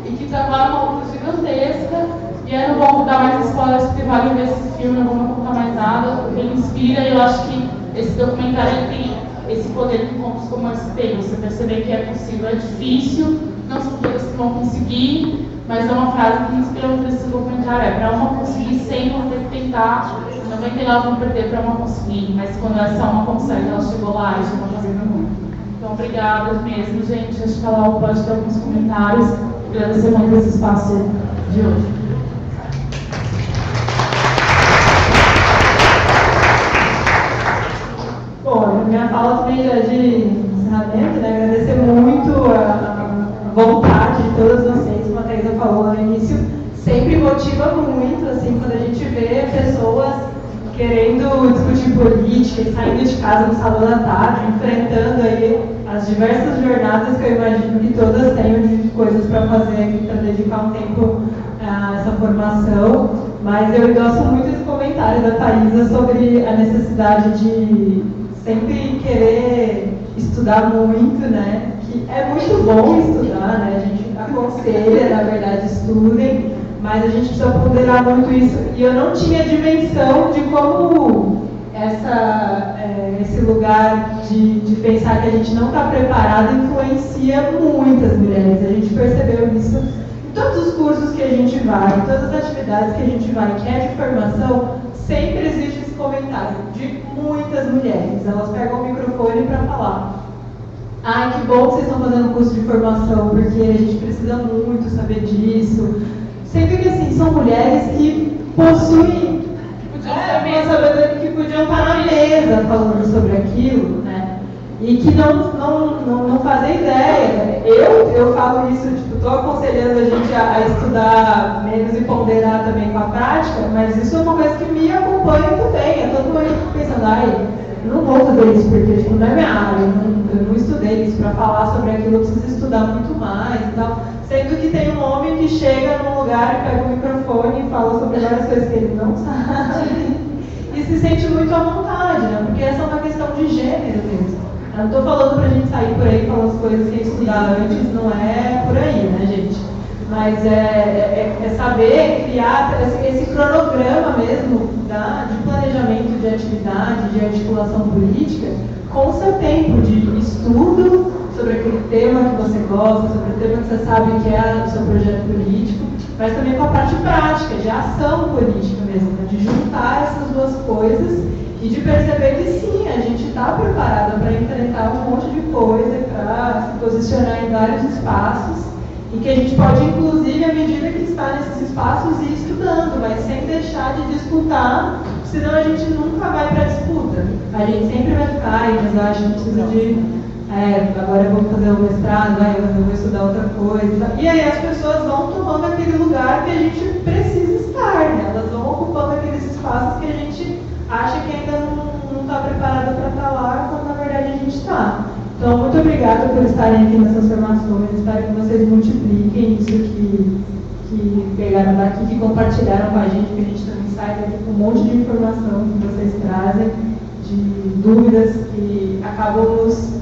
e que travaram uma luta gigantesca. E aí não vou dar mais spoilers, porque vale ver esse filme, não vou contar mais nada, porque ele inspira, e eu acho que esse documentário ele tem esse poder de encontros como esse tem. Você perceber que é possível, é difícil, não são todas que vão conseguir, mas é uma frase que me inspira muito nesse documentário, para uma conseguir sem não ter que tentar, 99 vão perder para uma conseguir, mas quando essa uma consegue, ela chegou lá e já está fazendo muito. Então, obrigada mesmo, gente. Acho que ela pode ter alguns comentários. Agradecer muito esse espaço de hoje. Bom, minha fala também já de encerramento, né? Agradecer muito a vontade de todas vocês, como a Thaisa falou no início, sempre motiva muito, assim, quando a gente vê pessoas querendo discutir política e saindo de casa no sábado à tarde, enfrentando aí as diversas jornadas que eu imagino que todas tenham de coisas para fazer aqui, para dedicar um tempo a essa formação, mas eu endosso muito esse comentário da Thaisa sobre a necessidade de sempre querer estudar muito, né? Que é muito bom estudar, né? A gente aconselha, na verdade, estudem, mas a gente precisa ponderar muito isso. E eu não tinha dimensão de como esse lugar de pensar que a gente não está preparado influencia muitas mulheres. A gente percebeu isso em todos os cursos que a gente vai, em todas as atividades que a gente vai, que é de formação, sempre existe esse comentário de muitas mulheres. Elas pegam o microfone para falar: ai, que bom que vocês estão fazendo curso de formação, porque a gente precisa muito saber disso. Sempre que, assim, são mulheres que possuem uma sabedoria, que podiam estar na mesa falando sobre aquilo, né? E que não fazem ideia. Eu falo isso, tipo, estou aconselhando a gente a estudar menos e ponderar também com a prática, mas isso é uma coisa que me acompanha também. É todo mundo que fica pensando: ai, eu não vou fazer isso porque, tipo, não é minha área, eu não estudei isso. Para falar sobre aquilo eu preciso estudar muito mais e tal. Sendo que tem um homem que chega num lugar e pega o microfone e fala sobre várias coisas que ele não sabe e se sente muito à vontade, né? Porque essa é uma questão de gênero mesmo. Eu não estou falando pra gente sair por aí falando as coisas que estudar antes, não é por aí, né, gente? Mas é saber criar esse cronograma mesmo de planejamento de atividade, de articulação política, com o seu tempo de estudo sobre aquele tema que você gosta, sobre o tema que você sabe que é o seu projeto político, mas também com a parte prática, de ação política mesmo, né? De juntar essas duas coisas e de perceber que sim, a gente está preparada para enfrentar um monte de coisa, para se posicionar em vários espaços, e que a gente pode, inclusive, à medida que está nesses espaços, ir estudando, mas sem deixar de disputar, senão a gente nunca vai para a disputa. A gente sempre vai ficar, mas eu acho que precisa de... agora eu vou fazer o mestrado, eu vou estudar outra coisa. E aí as pessoas vão tomando aquele lugar que a gente precisa estar, né? Elas vão ocupando aqueles espaços que a gente acha que ainda não está preparada para estar lá, quando na verdade a gente está. Então, muito obrigada por estarem aqui nessas formações. Espero que vocês multipliquem isso que pegaram daqui, que compartilharam com a gente, que a gente também sai daqui com um monte de informação que vocês trazem, de dúvidas que acabam nos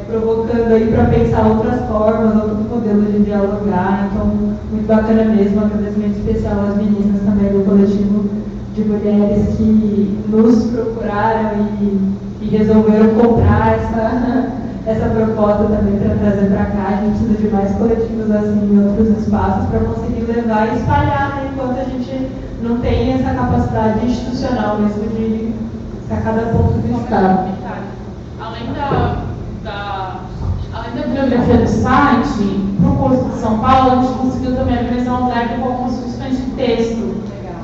provocando aí para pensar outras formas, outros modelos de dialogar. Então, muito bacana mesmo, um agradecimento especial às meninas também do coletivo de mulheres que nos procuraram e resolveram comprar essa proposta também para trazer para cá. A gente precisa de mais coletivos assim em outros espaços para conseguir levar e espalhar, né, enquanto a gente não tem essa capacidade institucional mesmo de a cada ponto do Estado. Além da bibliografia do site, para o curso de São Paulo, a gente conseguiu também organizar um drive com algumas sugestões de texto.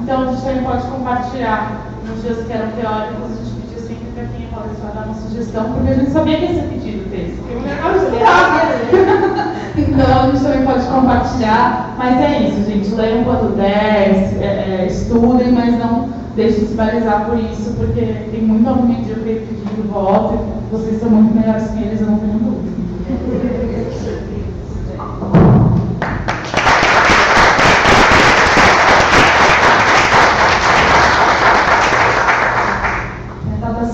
Então, a gente também pode compartilhar. Nos dias que eram teóricos, a gente pedia sempre para quem ia palestrar dar uma sugestão, porque a gente sabia que ia ser pedido o texto. Então, a gente também pode compartilhar. Mas é isso, gente. Leiam quando der, estudem, mas não deixem se balizar por isso, porque tem muito aluno medíocre pedindo voto, e vocês são muito melhores que eles, eu não tenho dúvida.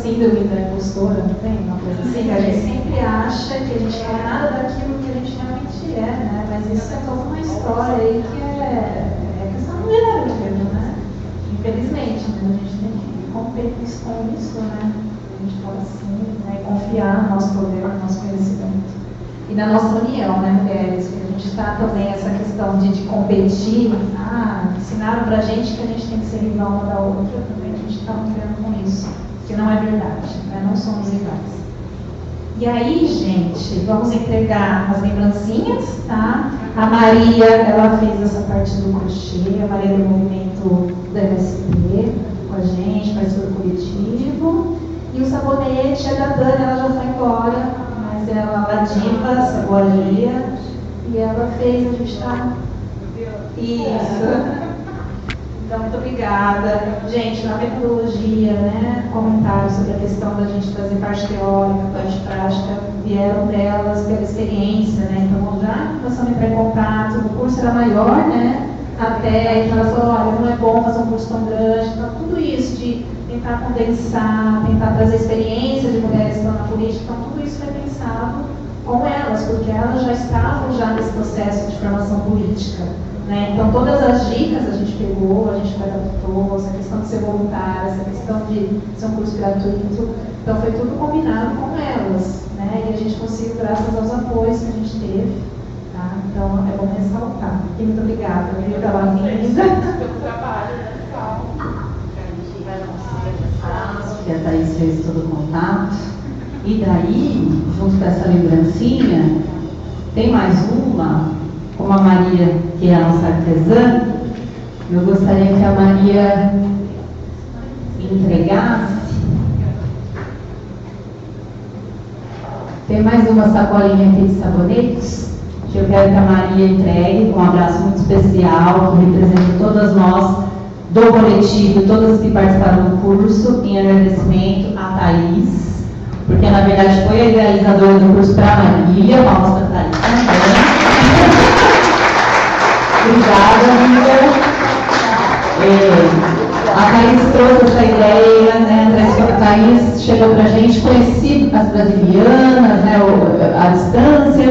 Síndrome da impostora, não tem uma coisa assim? A gente sempre acha que a gente não é nada daquilo que a gente realmente é, né? Mas isso é toda uma história aí que é questão do gênero mesmo, né? Infelizmente, né? A gente tem que romper com isso, né? A gente fala assim, né? Confiar no nosso poder, no nosso conhecimento. E na nossa união, né, mulheres? Que a gente está também essa questão de competir. Ensinaram pra gente que a gente tem que ser rival uma da outra, também a gente está rompendo com isso. Que não é verdade, né? Não somos rivais. E aí, gente, vamos entregar as lembrancinhas, tá? A Maria, ela fez essa parte do crochê, a Maria do movimento da MSP com a gente, participou do coletivo. E o sabonete é da Dani, ela já foi embora, mas ela é diva, Cebolinha, e ela fez, a gente tá... Isso. Então, muito obrigada. Gente, na metodologia, né, comentários sobre a questão da gente trazer parte teórica, parte prática, vieram delas pela experiência, né, então já começamos a entrar em contato, o curso era maior, né, até, então ela falou, olha, não é bom fazer um curso tão grande, então tudo isso de tentar condensar, tentar trazer experiência de mulheres que estão na política, então tudo isso foi pensado com elas, porque elas já estavam já nesse processo de formação política, né? Então todas as dicas a gente pegou, a gente adaptou, essa questão de ser voluntária, essa questão de ser um curso gratuito, então foi tudo combinado com elas, né? E a gente conseguiu graças aos apoios que a gente teve, tá? Então é bom ressaltar. E muito obrigada, viu, pela vinda. Pelo trabalho, né, pessoal? Que a Thaís fez todo o contato. E daí, junto com essa lembrancinha, tem mais uma, como a Maria, que é a nossa artesã, eu gostaria que a Maria entregasse. Tem mais uma sacolinha aqui de sabonetes, que eu quero que a Maria entregue, com um abraço muito especial, que representa todas nós, do coletivo, todas que participaram do curso, em agradecimento a Thaís, porque na verdade foi a idealizadora do curso para a Maria, palmas para a Thaís também. Obrigada, amiga. A Thaís trouxe essa ideia, né? A Thaís chegou para a gente, conheci as brasilianas, né, à distância,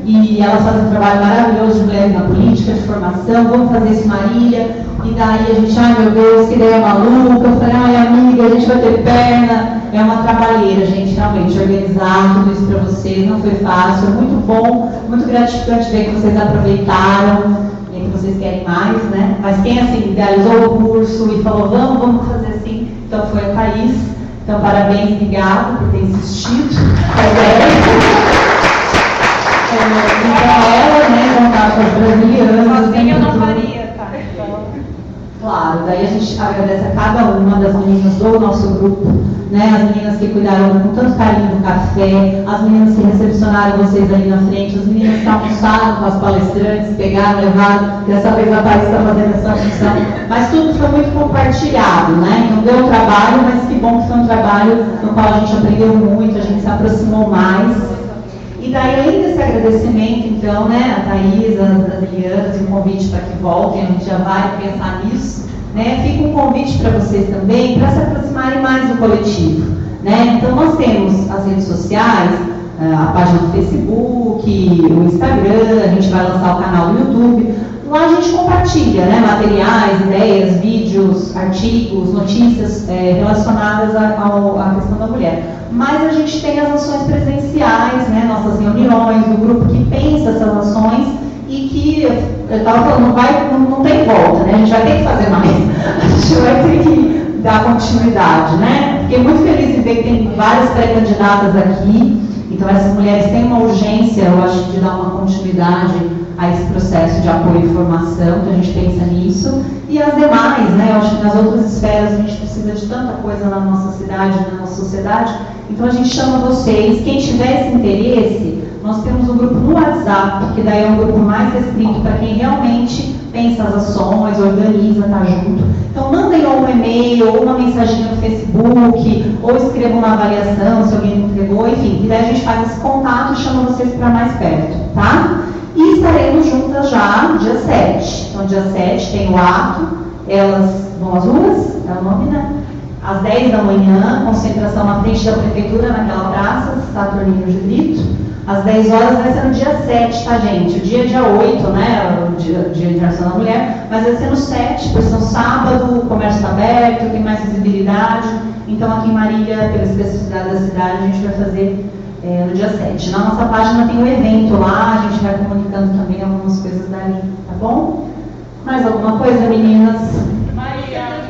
e elas fazem um trabalho maravilhoso de mulheres na política, de formação, vamos fazer isso, Marília. E daí a gente, ai meu Deus, que ideia maluca. Eu falei, ai amiga, a gente vai ter perna. É uma trabalheira, gente, realmente, organizar tudo isso para vocês. Não foi fácil, muito bom, muito gratificante ver que vocês aproveitaram e que vocês querem mais, né? Mas quem, assim, idealizou o curso e falou, vamos fazer assim, então foi a Thaís. Então, parabéns, obrigada por ter insistido. Então, ela, né, contar com as brasilianas. Sozinha eu não faria, tá? Claro, daí a gente agradece a cada uma das meninas do nosso grupo, né? As meninas que cuidaram com tanto carinho do café, as meninas que recepcionaram vocês ali na frente, as meninas que almoçaram com as palestrantes, pegaram, levaram, dessa vez a Thaís está fazendo essa função, mas tudo foi muito compartilhado, né? Então deu um trabalho, mas que bom que foi um trabalho no qual a gente aprendeu muito, a gente se aproximou mais. E daí, além desse agradecimento, então, né, a Thaís, as brasilianas, e um convite para que voltem, a gente já vai pensar nisso, né, fica um convite para vocês também, para se aproximarem mais do coletivo, né. Então, nós temos as redes sociais, a página do Facebook, o Instagram, a gente vai lançar o canal do YouTube. Lá a gente compartilha, né, materiais, ideias, vídeos, artigos, notícias relacionadas à questão da mulher. Mas a gente tem as ações presenciais, né, nossas reuniões, o grupo que pensa essas ações e que, eu estava falando, não tem volta, né, a gente vai ter que fazer mais, a gente vai ter que dar continuidade, né. Fiquei muito feliz em ver que tem várias pré-candidatas aqui, então essas mulheres têm uma urgência, eu acho, de dar uma continuidade a esse processo de apoio e formação, então a gente pensa nisso, e as demais, né, eu acho que nas outras esferas a gente precisa de tanta coisa na nossa cidade, na nossa sociedade, então a gente chama vocês, quem tiver esse interesse, nós temos um grupo no WhatsApp, que daí é um grupo mais restrito para quem realmente pensa as ações, organiza, tá junto. Então mandem ou um e-mail, ou uma mensagem no Facebook, ou escrevam uma avaliação se alguém não entregou, enfim, e daí a gente faz esse contato e chama vocês para mais perto, tá? E estaremos juntas já dia 7. Então, dia 7 tem o ato, elas vão às ruas, é o nome, né? Às 10 da manhã, concentração na frente da prefeitura, naquela praça, Saturnino de Brito. Às 10 horas vai ser no dia 7, tá, gente? O dia é dia 8, né? O dia Internacional da Mulher, mas vai ser no 7, por ser um sábado, o comércio está aberto, tem mais visibilidade. Então, aqui em Marília, pela especificidade da cidade, a gente vai fazer no dia 7. Na nossa página tem um evento lá, a gente vai comunicando também algumas coisas dali, tá bom? Mais alguma coisa, meninas? Maria,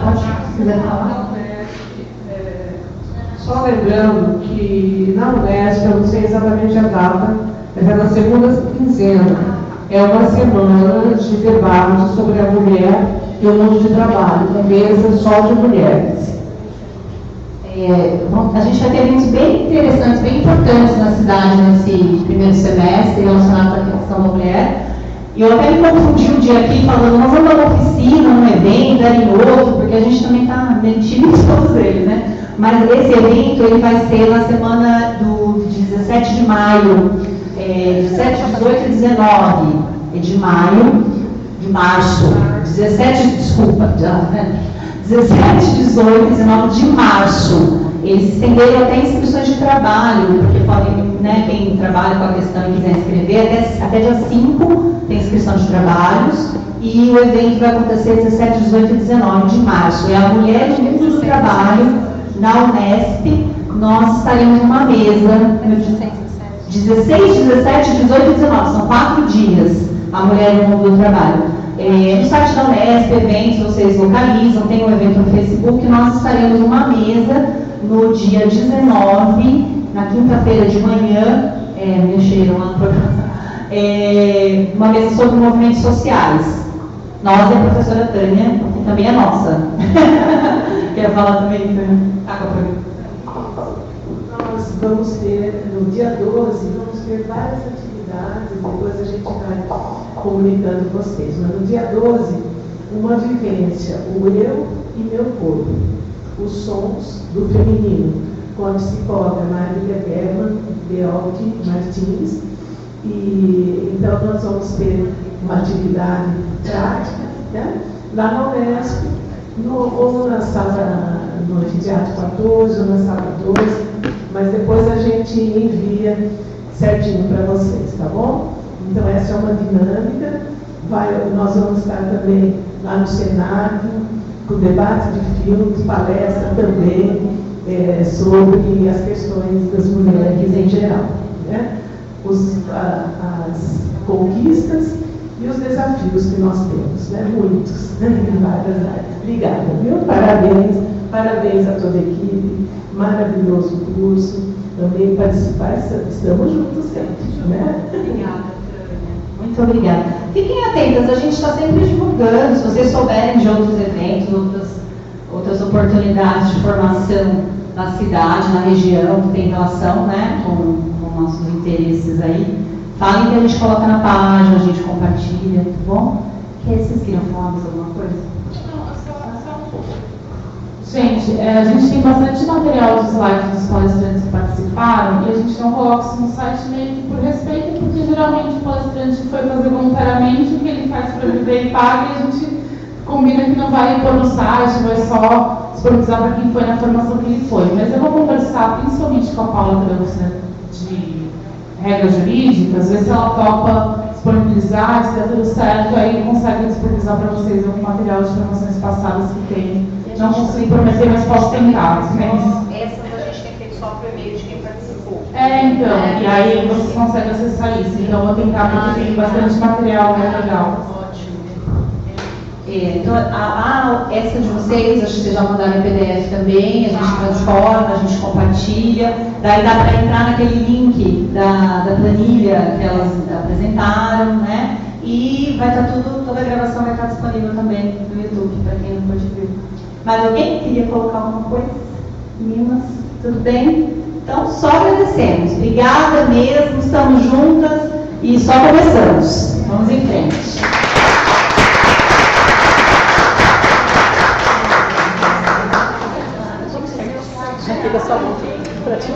Pode, se quiser falar. Só lembrando que na Unesp, eu não sei exatamente a data, mas é na segunda quinzena. É uma semana de debate sobre a mulher e o mundo de trabalho, uma mesa só de mulheres. A gente vai ter eventos bem interessantes, bem importantes na cidade nesse primeiro semestre, relacionado à questão da mulher. E eu até me confundi um dia aqui falando, nós vamos dar uma oficina, um evento, em outro, porque a gente também está mentindo em todos eles, né? Mas esse evento ele vai ser na semana do 17 de maio, 17, 18 e 19 de maio, de março, 17, 18, 19 de março. Eles estenderam até inscrições de trabalho, porque podem, né, quem trabalha com a questão e quiser inscrever, até dia 5 tem inscrição de trabalhos, e o evento vai acontecer 17, 18 e 19 de março. É a Mulher do Mundo do Trabalho, na Unesp. Nós estaremos numa mesa, 16, 17, 18 e 19, são 4 dias, a Mulher do Mundo do Trabalho. No site da Unesp, eventos, vocês localizam, tem um evento no Facebook, nós estaremos numa mesa no dia 19, na quinta-feira de manhã, mexeram lá no programa, uma mesa sobre movimentos sociais. Nós e a professora Tânia, que também é nossa. Quer falar também, Tânia? Nós vamos ter, no dia 12, vamos ter várias atividades, depois a gente vai comunicando vocês. Mas no dia 12, uma vivência, o eu e meu corpo, os sons do feminino, com a psicóloga Marília Berman Bealdi Martins. E então nós vamos ter uma atividade prática, né? Lá na Unesp, ou na sala, no anfiteatro 14, ou na sala 12, mas depois a gente envia certinho para vocês, tá bom? Então essa é uma dinâmica. Nós vamos estar também lá no Senado, com debate de filmes, palestra também sobre as questões das mulheres em geral, né? As conquistas e os desafios que nós temos, né? Muitos, né? Em várias áreas. Obrigada, viu? Parabéns a toda a equipe, maravilhoso curso, também participar, estamos juntos sempre, né? Obrigada, Tânia. Muito obrigada. Fiquem atentas, a gente está sempre divulgando, se vocês souberem de outros eventos, outras oportunidades de formação na cidade, na região, que tem relação, né, com nossos interesses aí, falem que a gente coloca na página, a gente compartilha, tá bom? Vocês queriam falar mais alguma coisa? Gente, a gente tem bastante material de slides dos palestrantes que participaram e a gente não coloca isso no site meio que por respeito, porque geralmente o palestrante foi fazer voluntariamente, o que ele faz para viver e paga, e a gente combina que não vai pôr no site, vai só disponibilizar para quem foi na formação que ele foi. Mas eu vou conversar principalmente com a Paula Trans, né, de regras jurídicas, ver se ela topa disponibilizar, se der tudo certo, aí consegue disponibilizar para vocês algum material de formações passadas que tem. Não consigo prometer, mas posso tentar. Essas a gente tem feito só por e-mail de quem participou. Então, e aí vocês conseguem acessar isso. Então eu vou tentar, porque tem bastante material legal. Ótimo. Então, essa de vocês, acho que vocês já mandaram em PDF também, a gente transforma, a gente compartilha, daí dá para entrar naquele link da planilha que elas apresentaram, né? E vai estar toda a gravação vai estar disponível também no YouTube, para quem não pode ver. Mas alguém queria colocar alguma coisa? Meninas, tudo bem? Então, só agradecemos. Obrigada mesmo, estamos juntas e só começamos. Vamos em frente. Já fica só um pouquinho para ti.